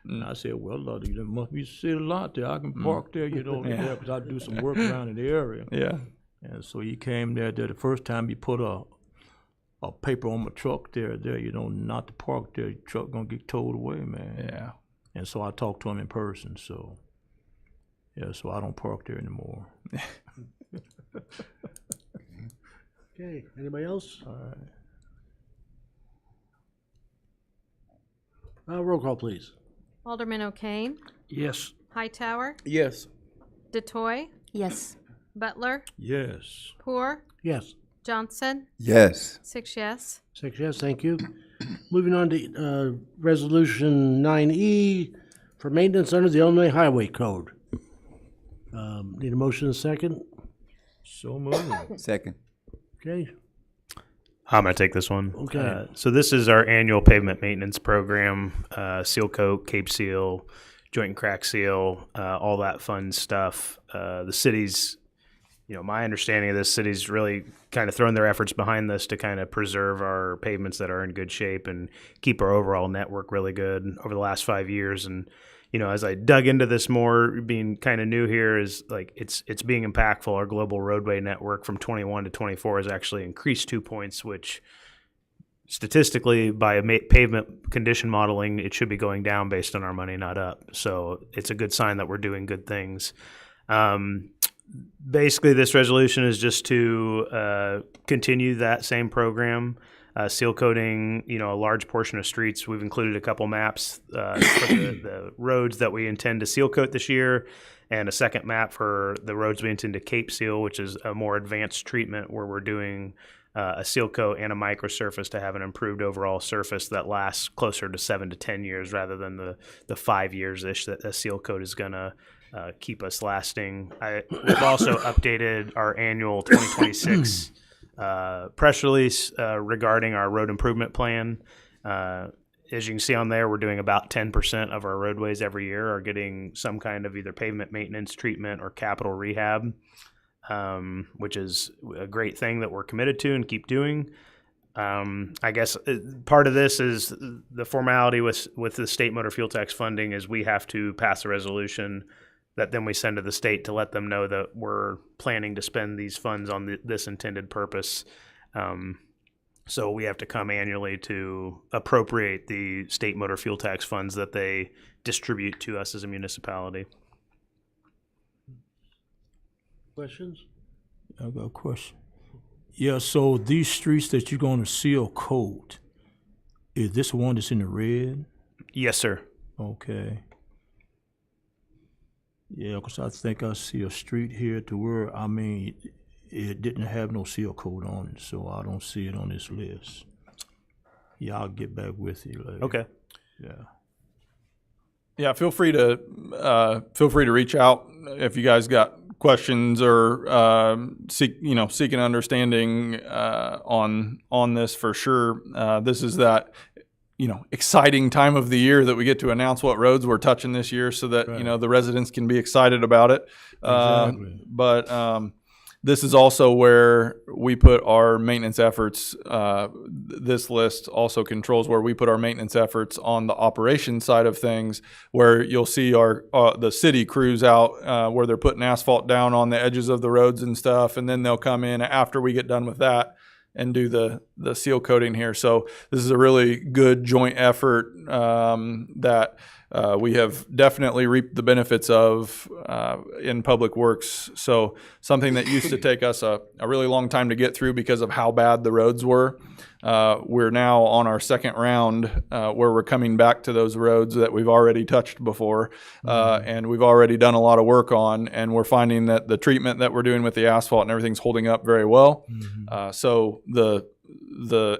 And I said, well, there must be a city lot there. I can park there, there, because I do some work around in the area. Yeah. And so he came there the first time he put a paper on my truck there, not to park there. Your truck gonna get towed away, man. Yeah. And so I talked to him in person. So yeah, so I don't park there anymore. Okay, anybody else? All right. Roll call, please. Alderman O'Kane, Yes. Hightower, Yes. DeToy, Yes. Butler, Yes. Poor, Yes. Johnson, Yes. 6 yes. 6 yes, thank you. Moving on to Resolution 9E for maintenance under the Illinois Highway Code. Need a motion and a second? So moved. Second. Okay, I'm going to take this one. Okay. So this is our annual pavement maintenance program, seal coat, cape seal, joint and crack seal, all that fun stuff. The city's, my understanding of this, city's really kind of thrown their efforts behind this to kind of preserve our pavements that are in good shape and keep our overall network really good over the last 5 years. And, as I dug into this more, being kind of new here, is like it's being impactful. Our global roadway network from 21 to 24 has actually increased 2 points, which statistically by pavement condition modeling, it should be going down based on our money, not up. So it's a good sign that we're doing good things. Basically, this resolution is just to continue that same program. Seal coating, a large portion of streets. We've included a couple maps for the roads that we intend to seal coat this year, and a second map for the roads we intend to cape seal, which is a more advanced treatment where we're doing a seal coat and a microsurface to have an improved overall surface that lasts closer to 7 to 10 years rather than the 5 years-ish that a seal coat is going to keep us lasting. We've also updated our annual 2026 press release regarding our road improvement plan. As you can see on there, we're doing about 10% of our roadways every year are getting some kind of either pavement maintenance, treatment, or capital rehab, which is a great thing that we're committed to and keep doing. I guess part of this is the formality with the state motor fuel tax funding is we have to pass a resolution that then we send to the state to let them know that we're planning to spend these funds on this intended purpose. So we have to come annually to appropriate the state motor fuel tax funds that they distribute to us as a municipality. questions? I got a question. Yeah, so these streets that you're going to seal coat, is this one that's in the red? Yes, sir. Okay. Yeah, 'cause I think I see a street here to where, I mean, it didn't have no seal coat on it, so I don't see it on this list. Yeah, I'll get back with you later. Okay. Yeah. Yeah, feel free to reach out if you guys got questions or seeking understanding on this for sure. This is that exciting time of the year that we get to announce what roads we're touching this year, so that Right. the residents can be excited about it. Exactly. But this is also where we put our maintenance efforts. This list also controls where we put our maintenance efforts on the operation side of things, where you'll see the city crews out where they're putting asphalt down on the edges of the roads and stuff, and then they'll come in after we get done with that and do the seal coating here. So this is a really good joint effort that we have definitely reaped the benefits of in Public Works. So something that used to take us a really long time to get through because of how bad the roads were. We're now on our second round where we're coming back to those roads that we've already touched before and we've already done a lot of work on, and we're finding that the treatment that we're doing with the asphalt and everything's holding up very well. So the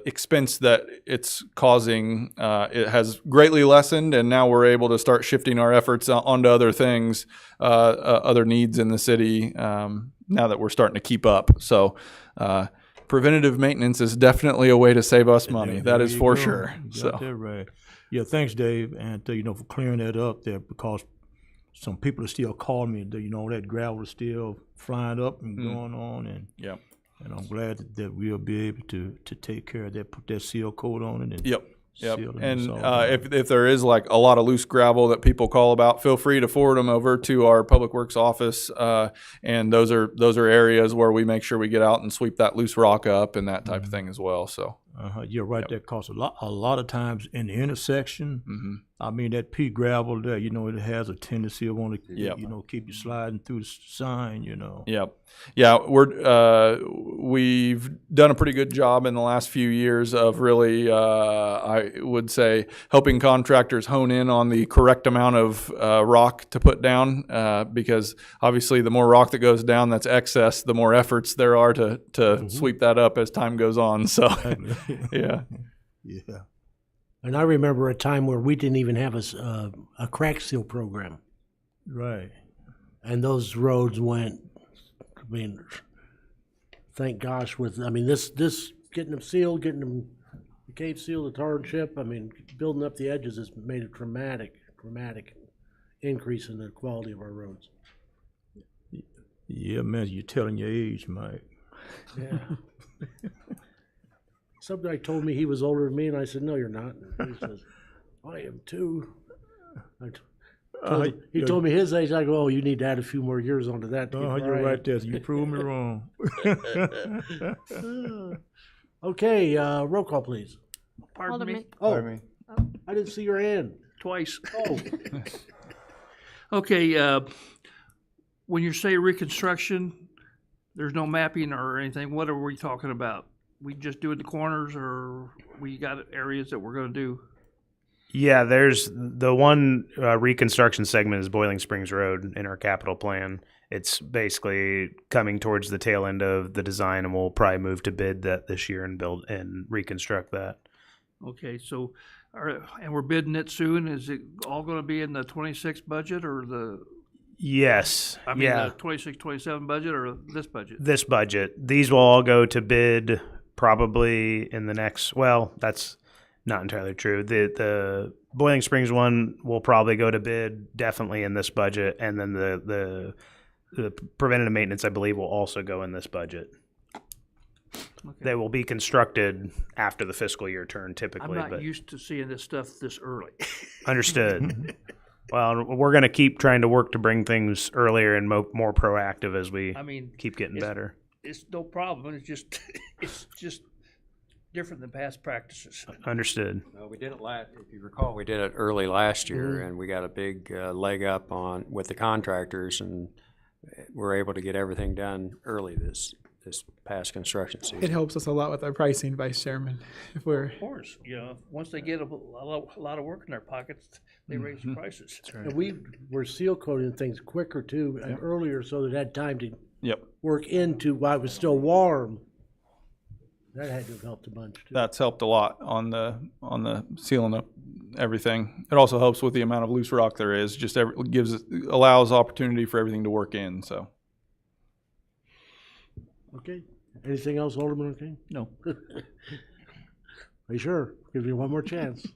expense that it's causing it has greatly lessened, and now we're able to start shifting our efforts onto other things, other needs in the city now that we're starting to keep up. So preventative maintenance is definitely a way to save us money. That is for sure. You So got that right. Yeah, thanks, Dave, and for clearing that up there, because some people are still calling me. That gravel is still flying up and going on, and Yep. And I'm glad that we'll be able to take care of that, put that seal coat on it. And Yep. seal it And it's all done. if there is like a lot of loose gravel that people call about, feel free to forward them over to our Public Works office. And those are areas where we make sure we get out and sweep that loose rock up and that type of thing as well. So You're right. Yep. That costs a lot of times in the intersection. I mean, that pea gravel there, it has a tendency of want to, Yep. keep you sliding through the sign, Yep. Yeah, we've done a pretty good job in the last few years of really, I would say, helping contractors hone in on the correct amount of rock to put down, because obviously the more rock that goes down that's excess, the more efforts there are to sweep that up as time goes on. So, yeah. Yeah. And I remember a time where we didn't even have a crack seal program. Right. And those roads went, thank gosh, this getting them sealed, getting them the cave sealed, the tar and chip, building up the edges has made a dramatic increase in the quality of our roads. Yeah, man, you're telling your age, Mike. Yeah. Some guy told me he was older than me, and I said, "No, you're not." And he says, "I am too." He told me his age. I go, "Oh, you need to add a few more years onto that." To get where You're I right am." there. You proved me wrong. Okay, roll call, please. Pardon me? Oh, Pardon me. I didn't see your hand. Twice. Oh, Okay, when you say reconstruction, there's no mapping or anything. What are we talking about? We just doing the corners, or we got areas that we're gonna do? Yeah, there's the one reconstruction segment is Boiling Springs Road in our capital plan. It's basically coming towards the tail end of the design, and we'll probably move to bid that this year and build and reconstruct that. Okay, so, and we're bidding it soon. Is it all gonna be in the 26 budget or the, Yes. the 26, 27 budget or this budget? This budget. These will all go to bid probably in the next, well, that's not entirely true. The Boiling Springs one will probably go to bid definitely in this budget, and then the preventative maintenance, I believe, will also go in this budget. Okay. They will be constructed after the fiscal year turn I'm typically, not but used to seeing this stuff this early. understood. Well, we're going to keep trying to work to bring things earlier and more proactive as we keep getting better. It's no problem. It's just, it's just different than past practices. Understood. Well, we did it if you recall, we did it early last year, and we got a big leg up with the contractors, and we're able to get everything done early this this past construction It season. helps us a lot with our pricing, Vice Chairman. If we're Of course, you know, once they get a lot of work in their pockets, they raise the prices. And we were seal coating things quicker too, and earlier, so that it had time to Yep. work into while it was still warm. That had to have helped a bunch too. That's helped a lot on the sealing up everything. It also helps with the amount of loose rock there is. Just allows opportunity for everything to work in. So Okay. Anything else, Alderman King? no. Are you sure? Give you one more chance.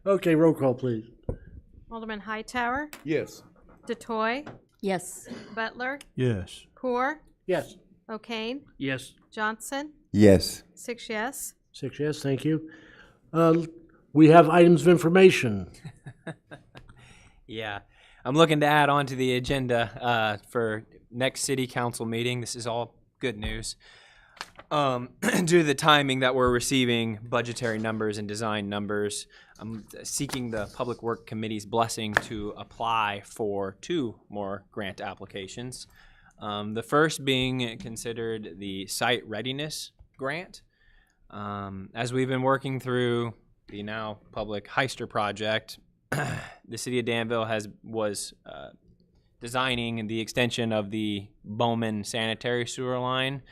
Okay, roll call, please. Alderman Hightower, Yes. DeToy, Yes. Butler, Yes. Core, Yes. O'Kane, Yes, Johnson, Yes. 6 yes. 6 yes, thank you. We have items of information. Yeah, I'm looking to add on to the agenda for next city council meeting. This is all good news. Due to the timing that we're receiving budgetary numbers and design numbers, I'm seeking the Public Work Committee's blessing to apply for 2 more grant applications. The first being considered the Site Readiness Grant. As we've been working through the now public Heister project, the city of Danville was designing the extension of the Bowman sanitary sewer line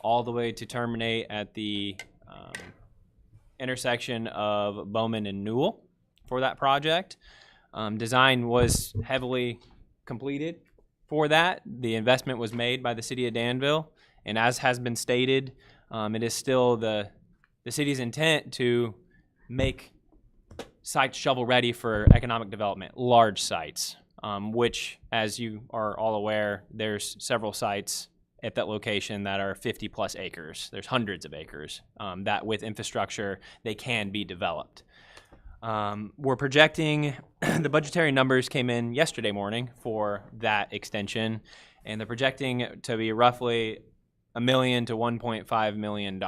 all the way to terminate at the intersection of Bowman and Newell for that project. Design was heavily completed for that. The investment was made by the city of Danville, and as has been stated, it is still the city's intent to make sites shovel ready for economic development, large sites, which, as you are all aware, there's several sites at that location that are 50 plus acres. There's hundreds of acres that with infrastructure, they can be developed. We're projecting, the budgetary numbers came in yesterday morning for that extension, and they're projecting to be roughly $1 million to $1.5 million.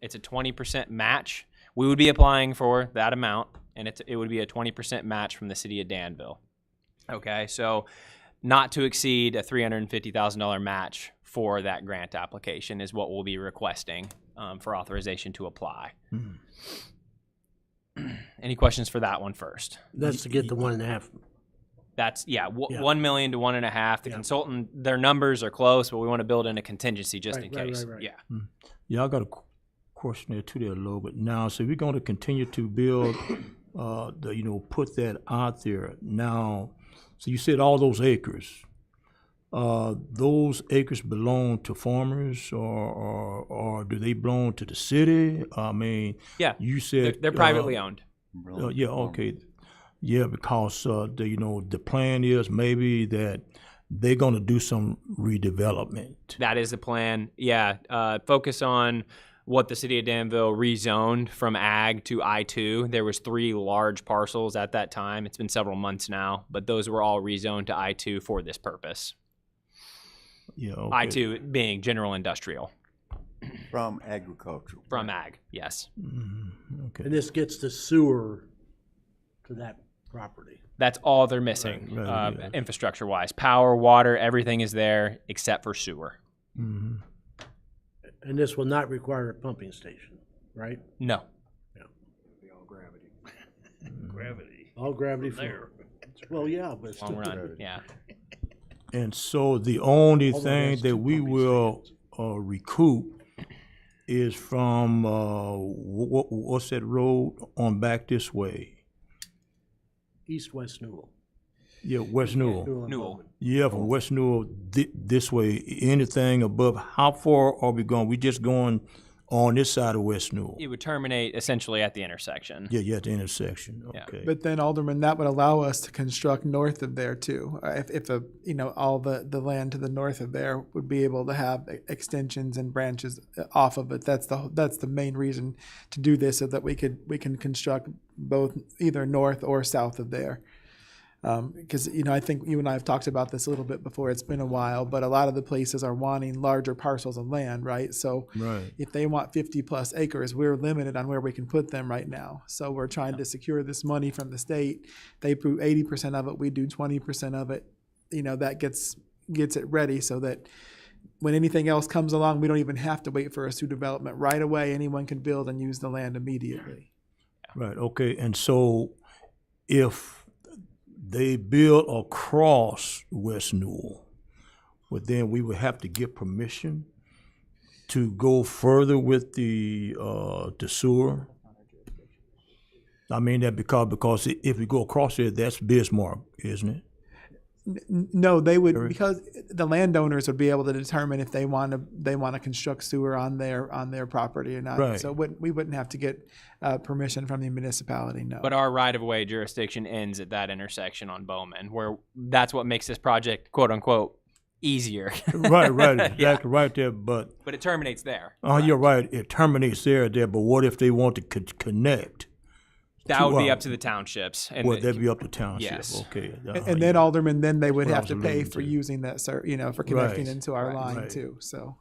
It's a 20% match. We would be applying for that amount, and it would be a 20% match from the city of Danville. Okay, so not to exceed a $350,000 match for that grant application is what we'll be requesting for authorization to apply. Any questions for that one first? That's to get the 1.5. That's, yeah, Yeah. 1 million to 1.5. The consultant, their numbers are close, but we want to build in a contingency just in case. Right. Yeah. Yeah, I got a question there too there a little bit. Now, so we're going to continue to build, put that out there. Now, so you said all those acres. Those acres belong to farmers, or do they belong to the city? I mean, Yeah, you said they're privately owned. yeah, okay, yeah, because the plan is maybe that they're going to do some redevelopment. That is the plan. Yeah, focus on what the city of Danville rezoned from ag to I-2. There was 3 large parcels at that time. It's been several months now, but those were all rezoned to I-2 for this purpose. Yeah, okay. I-2 being general industrial. From agricultural. From ag, yes. Okay. And this gets the sewer to that property. That's all they're missing, Right, yeah. infrastructure-wise. Power, water, everything is there except for sewer. Mhm. And this will not require a pumping station, right? No. gravity. All gravity There. Well, yeah, but Long run, yeah. And so the only Although thing there's that 2 we pumping will stations. recoup is from what's that road on back this way? East-West Newell. Yeah, West Newell. and Newell. Bowman. Yeah, from West Newell this way. Anything above? How far are we going? We just going on this side of West Newell. It would terminate essentially at the intersection. Yeah, at the intersection. Yeah. Okay. But then, Alderman, that would allow us to construct north of there too. If all the land to the north of there would be able to have extensions and branches off of it. That's the main reason to do this, so that we can construct both either north or south of there. Because I think you and I have talked about this a little bit before. It's been a while, but a lot of the places are wanting larger parcels of land, right? So Right. if they want 50 plus acres, we're limited on where we can put them right now. So we're trying to secure this money from the state. They do 80% of it, we do 20% of it. That gets it ready so that when anything else comes along, we don't even have to wait for a sewer development. Right away, anyone can build and use the land immediately. Right, okay, and so if they build across West Newell, well, then we would have to get permission to go further with the sewer? I mean that because if we go across there, that's Bismarck, isn't it? No, they would, because the landowners would be able to determine if they want to construct sewer on their property or not. Right. So we wouldn't have to get permission from the municipality. No. But our right-of-way jurisdiction ends at that intersection on Bowman, where that's what makes this project, quote unquote, easier. Right, exactly, Yeah. right there, but. But it terminates there. You're right, it terminates there, but what if they want to connect? That would be up to the townships. And Would that be up to township? Yes. Okay. And then Alderman, then they would What I have was to pay alluding for to. using that, for connecting Right. into our line Right. too. So.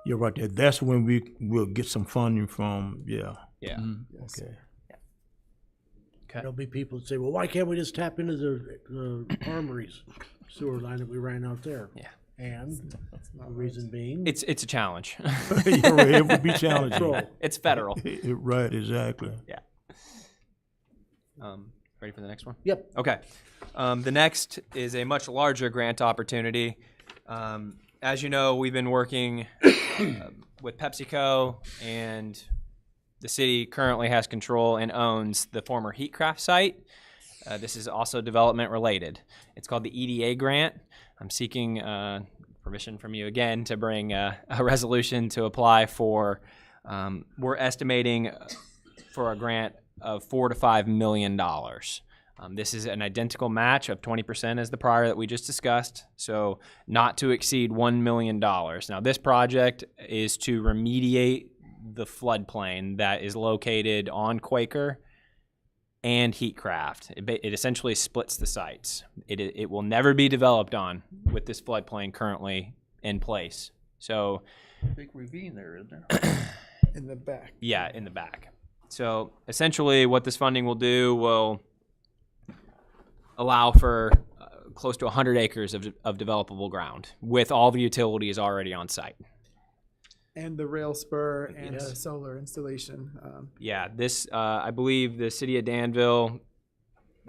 You're right there. That's when we'll get some funding from, yeah. Yeah. Yes. Okay. There'll be people that say, well, why can't we just tap into the armory's sewer line that we ran out there? Yeah. And the reason being, It's a challenge. You're right, it would be challenging. It's federal. Right, exactly. Yeah. Ready for the next one? Yep. Okay. The next is a much larger grant opportunity. As you know, we've been working with PepsiCo, and the city currently has control and owns the former Heatcraft site. This is also development related. It's called the EDA grant. I'm seeking permission from you again to bring a resolution to apply for. We're estimating for a grant of $4 to $5 million. This is an identical match of 20% as the prior that we just discussed, so not to exceed $1 million. Now, this project is to remediate the floodplain that is located on Quaker and Heatcraft. It essentially splits the sites. It will never be developed on with this floodplain currently in place. So, Big ravine there, isn't there? In the back. yeah, in the back. So essentially what this funding will do will allow for close to 100 acres of developable ground with all the utilities already on site. And the rail spur and Yes. the solar installation. Yeah, this, I believe the city of Danville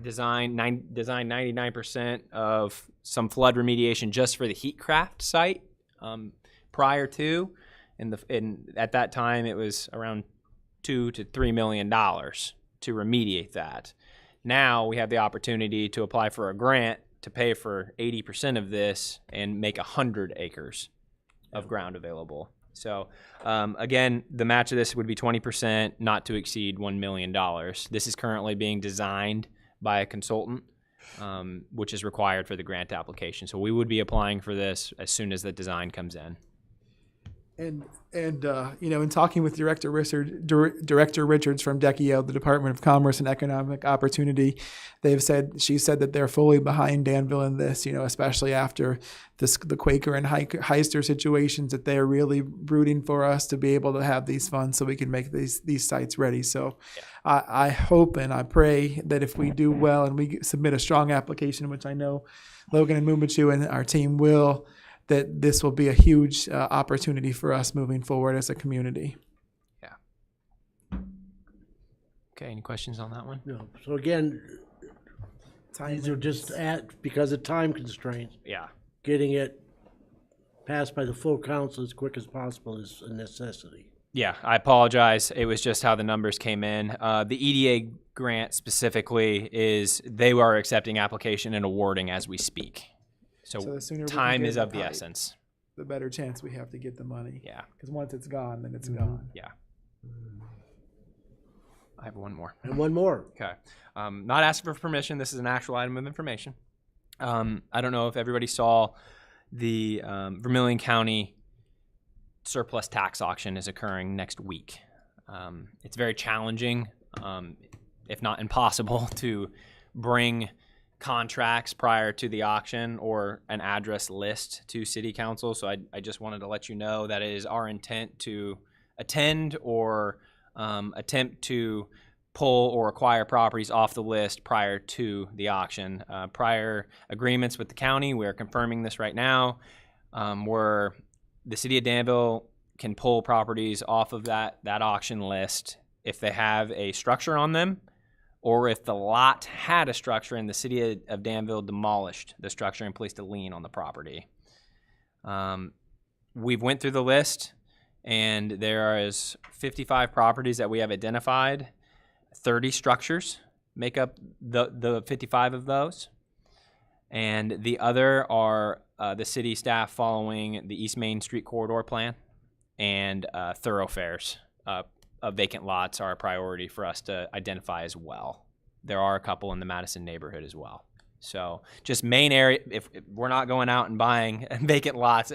designed 99% of some flood remediation just for the Heatcraft site prior to, and at that time it was around $2 to $3 million to remediate that. Now we have the opportunity to apply for a grant to pay for 80% of this and make 100 acres of ground available. So again, the match of this would be 20%, not to exceed $1 million. This is currently being designed by a consultant, which is required for the grant application. So we would be applying for this as soon as the design comes in. And in talking with Director Richards from DECIO, the Department of Commerce and Economic Opportunity, she said that they're fully behind Danville in this, especially after the Quaker and Heister situations, that they're really rooting for us to be able to have these funds so we can make these sites ready. So I hope and I pray that if we do well and we submit a strong application, which I know Logan and Mumachu and our team will, that this will be a huge opportunity for us moving forward as a community. Yeah. Okay, any questions on that one? no. So again, these are just because of time constraints, Yeah. getting it passed by the full council as quick as possible is a necessity. Yeah, I apologize. It was just how the numbers came in. The EDA grant specifically they are accepting application and awarding as we speak. So the sooner we can time get is it of the pipe, essence. the better chance we have to get the money. Yeah. Because once it's gone, then it's gone. Yeah. I have one more. And one more. Okay. Not asking for permission. This is an actual item of information. I don't know if everybody saw the Vermilion County surplus tax auction is occurring next week. It's very challenging, if not impossible, to bring contracts prior to the auction or an address list to City Council. So I just wanted to let you know that it is our intent to attend or attempt to pull or acquire properties off the list prior to the auction. Prior agreements with the county, we're confirming this right now, where the city of Danville can pull properties off of that auction list if they have a structure on them, or if the lot had a structure and the city of Danville demolished the structure and placed a lien on the property. We've went through the list, and there is 55 properties that we have identified. 30 structures make up the 55 of those. And the other are the city staff following the East Main Street Corridor Plan, and thoroughfares of vacant lots are a priority for us to identify as well. There are a couple in the Madison neighborhood as well. So just main area, if we're not going out and buying vacant lots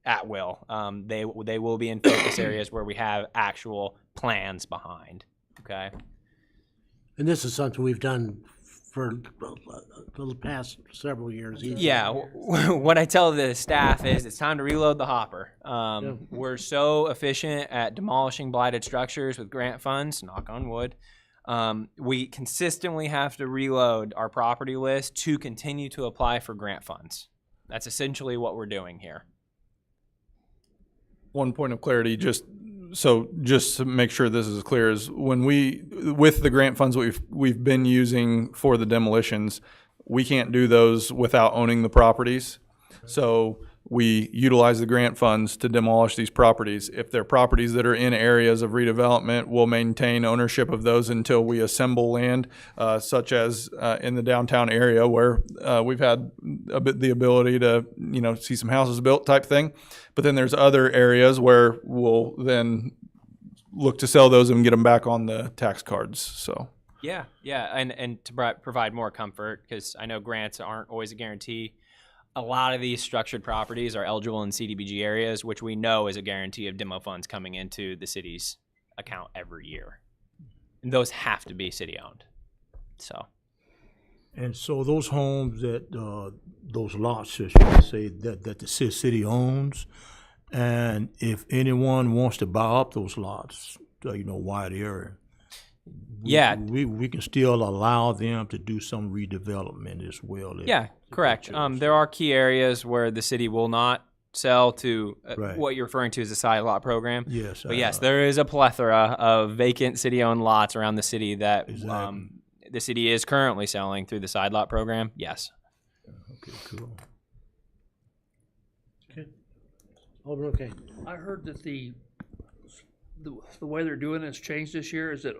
at will, they will be in focus areas where we have actual plans behind, okay? And this is something we've done for the past several years. Yeah, what I tell the staff is it's time to reload the hopper. We're so efficient at demolishing blighted structures with grant funds, knock on wood. We consistently have to reload our property list to continue to apply for grant funds. That's essentially what we're doing here. One point of clarity, just to make sure this is clear, is when with the grant funds we've been using for the demolitions, we can't do those without owning the properties. So we utilize the grant funds to demolish these properties. If they're properties that are in areas of redevelopment, we'll maintain ownership of those until we assemble land, such as in the downtown area where we've had the ability to, see some houses built type thing. But then there's other areas where we'll then look to sell those and get them back on the tax cards. So. Yeah, and to provide more comfort, because I know grants aren't always a guarantee. A lot of these structured properties are eligible in CDBG areas, which we know is a guarantee of demo funds coming into the city's account every year. And those have to be city-owned. And so those homes that, those lots, should I say, that the city owns, and if anyone wants to buy up those lots, wide area, we can still allow them to do some redevelopment as well. Yeah, correct. There are key areas where the city will not sell to Right. what you're referring to as a side lot program. Yes. But yes, there is a plethora of vacant city-owned lots around the city that Exactly. the city is currently selling through the side lot program. Yes. Okay, cool. Alderman O'Kane. I heard that the way they're doing it's changed this year. Is it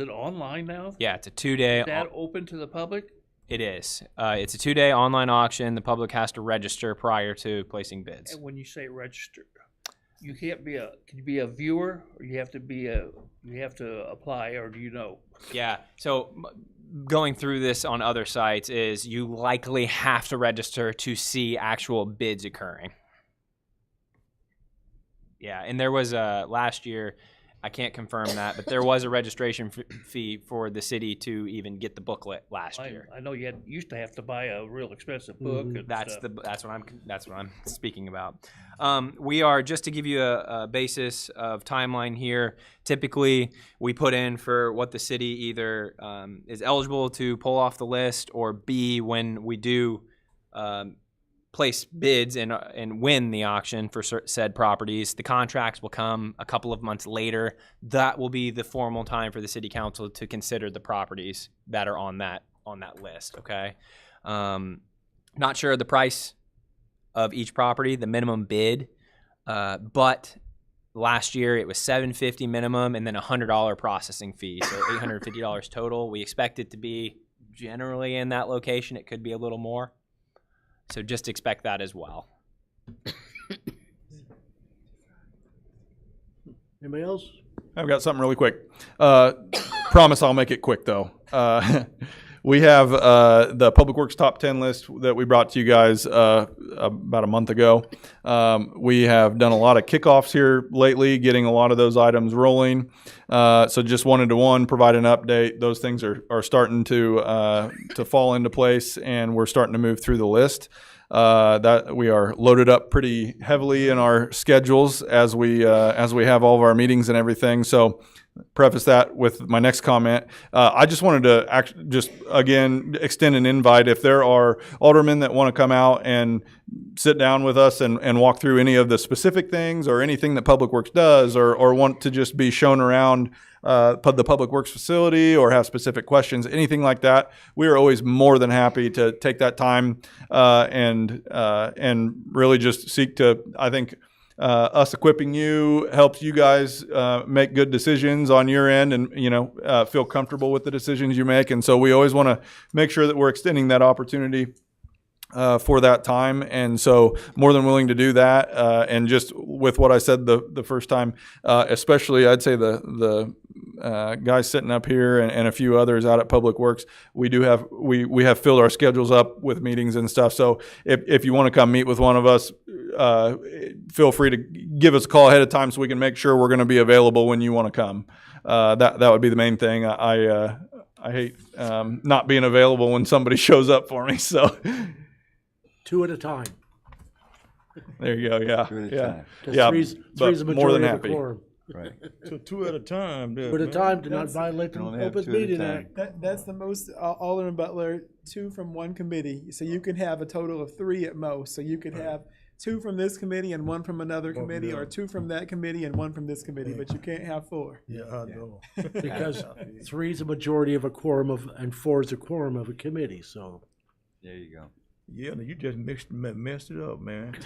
online now? Yeah, it's a 2-day. Is that open to the public? It is. It's a 2-day online auction. The public has to register prior to placing bids. And when you say register, you can't be can you be a viewer, or you have to apply, or do you know? Yeah. So going through this on other sites is you likely have to register to see actual bids occurring. Yeah, and there was last year, I can't confirm that, but there was a registration fee for the city to even get the booklet last year. I know you used to have to buy a real expensive book. And That's stuff. that's what I'm speaking about. We are, just to give you a basis of timeline here. Typically, we put in for what the city either is eligible to pull off the list, or B, when we do place bids and win the auction for said properties, the contracts will come a couple of months later. That will be the formal time for the city council to consider the properties that are on that list. Okay, not sure of the price of each property, the minimum bid, but last year it was $750 minimum and then $100 processing fee, so $850 total. We expect it to be generally in that location. It could be a little more. So just expect that as well. Anybody else? I've got something really quick. Promise I'll make it quick, though. We have the Public Works Top 10 list that we brought to you guys about a month ago. We have done a lot of kickoffs here lately, getting a lot of those items rolling. So just wanted to, provide an update. Those things are starting to fall into place, and we're starting to move through the list. That we are loaded up pretty heavily in our schedules as we have all of our meetings and everything. So preface that with my next comment. I just wanted to just again extend an invite if there are aldermen that want to come out and sit down with us and walk through any of the specific things or anything that Public Works does, or want to just be shown around the Public Works facility or have specific questions, anything like that. We are always more than happy to take that time and really just seek to, I think, us equipping you helps you guys make good decisions on your end and, feel comfortable with the decisions you make. And so we always want to make sure that we're extending that opportunity for that time. And so more than willing to do that. And just with what I said the first time, especially I'd say the guys sitting up here and a few others out at Public Works, we have filled our schedules up with meetings and stuff. So if you want to come meet with one of us, feel free to give us a call ahead of time so we can make sure we're going to be available when you want to come. That would be the main thing. I hate not being available when somebody shows up for me. So 2 at a time. there you go. Yeah, 2 at a yeah, time. yeah. Three's but a majority more than of a happy. quorum. Right. So 2 at a time. There, 2 at a man. time to not violate the You only have Open 2 at a Meeting time. Act. That's the most, Alderman Butler, 2 from one committee. So you can have a total of 3 at most. So you could have 2 from this committee and 1 from another committee, or 2 from that committee and 1 from this committee, but you can't have 4. Yeah, I know. Because 3 is a majority of a quorum and 4 is a quorum of a committee, so. There you go. Yeah, you just messed it up, man.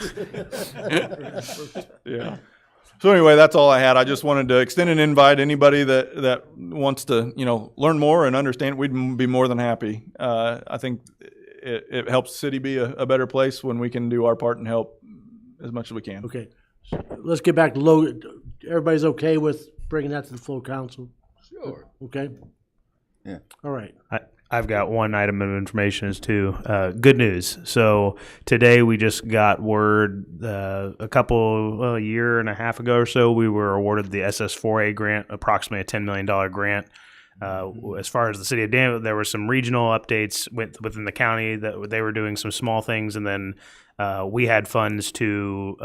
Yeah. So anyway, that's all I had. I just wanted to extend an invite. Anybody that wants to, learn more and understand, we'd be more than happy. I think it helps the city be a better place when we can do our part and help as much as we can. Okay, so let's get back to Logan. Everybody's okay with bringing that to the full council? Sure. Okay? Yeah. All right. I've got one item of information as to good news. So today we just got word a year and a half ago or so, we were awarded the SS4A grant, approximately a $10 million grant. As far as the city of Danville, there were some regional updates within the county that they were doing some small things, and then we had funds to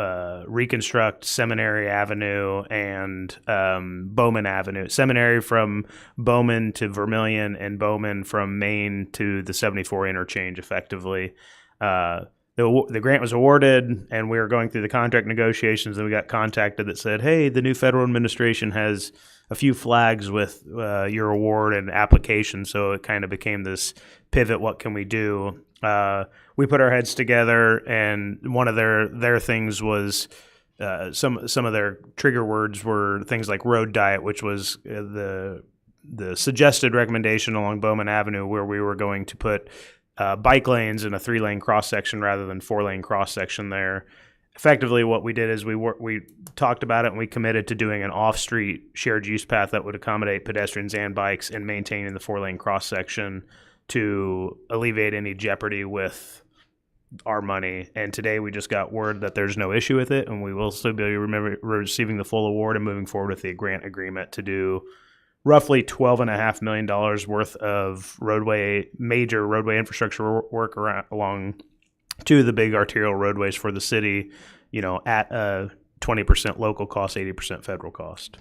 reconstruct Seminary Avenue and Bowman Avenue. Seminary from Bowman to Vermilion, and Bowman from Maine to the 74 interchange, effectively. The grant was awarded, and we were going through the contract negotiations, and we got contacted that said, hey, the new federal administration has a few flags with your award and application, so it kind of became this pivot, what can we do? We put our heads together, and one of their things was some of their trigger words were things like road diet, which was the suggested recommendation along Bowman Avenue, where we were going to put bike lanes in a 3-lane cross section rather than 4-lane cross section there. Effectively, what we did is we talked about it, and we committed to doing an off-street shared use path that would accommodate pedestrians and bikes, and maintaining the 4-lane cross section to alleviate any jeopardy with our money. And today we just got word that there's no issue with it, and we will still be receiving the full award and moving forward with the grant agreement to do roughly $12.5 million worth of major roadway infrastructure work along 2 of the big arterial roadways for the city, at a 20% local cost, 80% federal cost.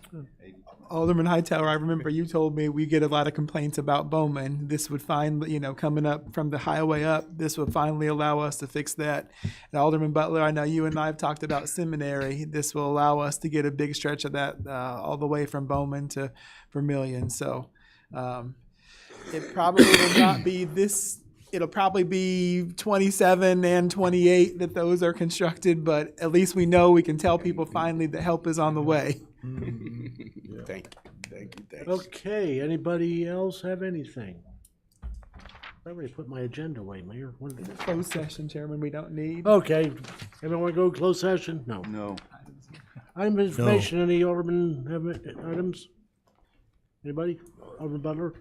Alderman Hightower, I remember you told me we get a lot of complaints about Bowman. This would coming up from the highway up, this would finally allow us to fix that. And Alderman Butler, I know you and I have talked about Seminary. This will allow us to get a big stretch of that all the way from Bowman to Vermilion. So it probably will not be this. It'll probably be 27 and 28 that those are constructed, but at least we know we can tell people finally the help is on the way. Yeah. Thank you. Okay, anybody else have anything? I already put my agenda away, Mayor. What did it- Closed session, Chairman, we don't need. Okay, everyone want to go closed session? No. No. Item of information, any Alderman have items? Anybody? Alderman Butler?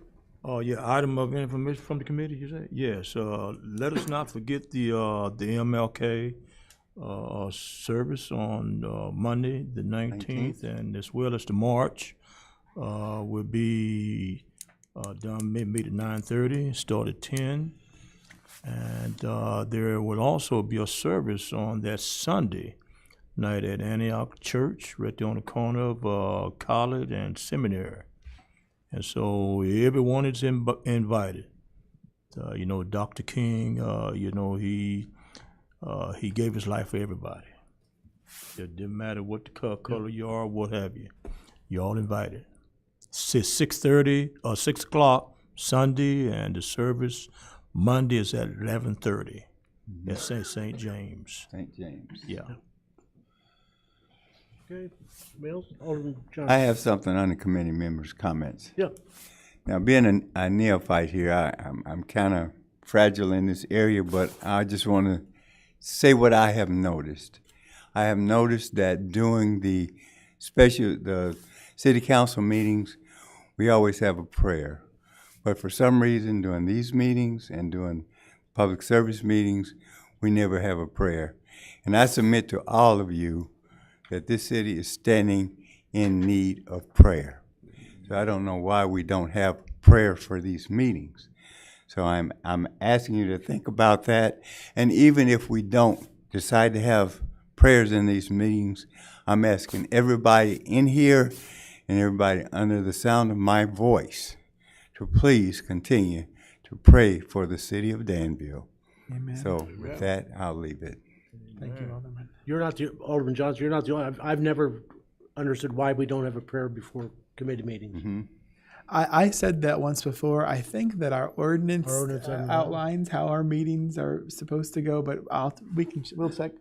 Oh, yeah, item of information from the committee, you say? Yes, let us not forget the MLK service on Monday, the 19th, and as well as the march will be done maybe at 9:30, start at 10. And there will also be a service on that Sunday night at Antioch Church, right there on the corner of College and Seminary. And so everyone is invited. You know, Dr. King, you know, he gave his life for everybody. It didn't matter what the color you are, what have you. You're all invited. 6:30 or 6 o'clock Sunday, and the service Monday is at 11:30 at St. James. St. James. Yeah. Okay, Mills, Alderman Johnson. I have something on the committee members' comments. Yeah. Now, being a neophyte here, I'm kind of fragile in this area, but I just want to say what I have noticed. I have noticed that during the city council meetings, we always have a prayer. But for some reason, during these meetings and during public service meetings, we never have a prayer. And I submit to all of you that this city is standing in need of prayer. So I don't know why we don't have prayer for these meetings. So I'm asking you to think about that. And even if we don't decide to have prayers in these meetings, I'm asking everybody in here and everybody under the sound of my voice to please continue to pray for the city of Danville. Amen. So with that, I'll leave it. Thank you, Alderman. You're not the, Alderman Johnson, you're not the only, I've never understood why we don't have a prayer before committee meetings. Mm-hmm. I said that once before. I think that our ordinance, outlines how our meetings are supposed to go, but we'll check.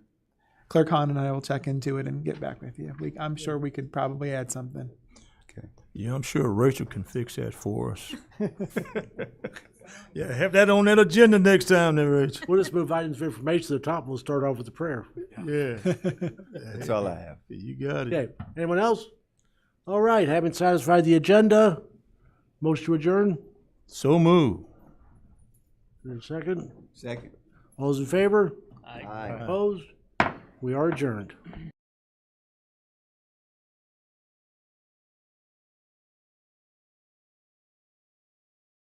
Clerk Hahn and I will check into it and get back with you. I'm sure we could probably add something. Okay. Yeah, I'm sure Rachel can fix that for us. Yeah, have that on that agenda next time then, Rachel. We'll just move items of information to the top and we'll start off with the prayer. Yeah. That's all I have. You got it. Okay, anyone else? All right, having satisfied the agenda, motion to adjourn. So move. Is there a second? Second. All those in favor? Aye. Opposed? We are adjourned.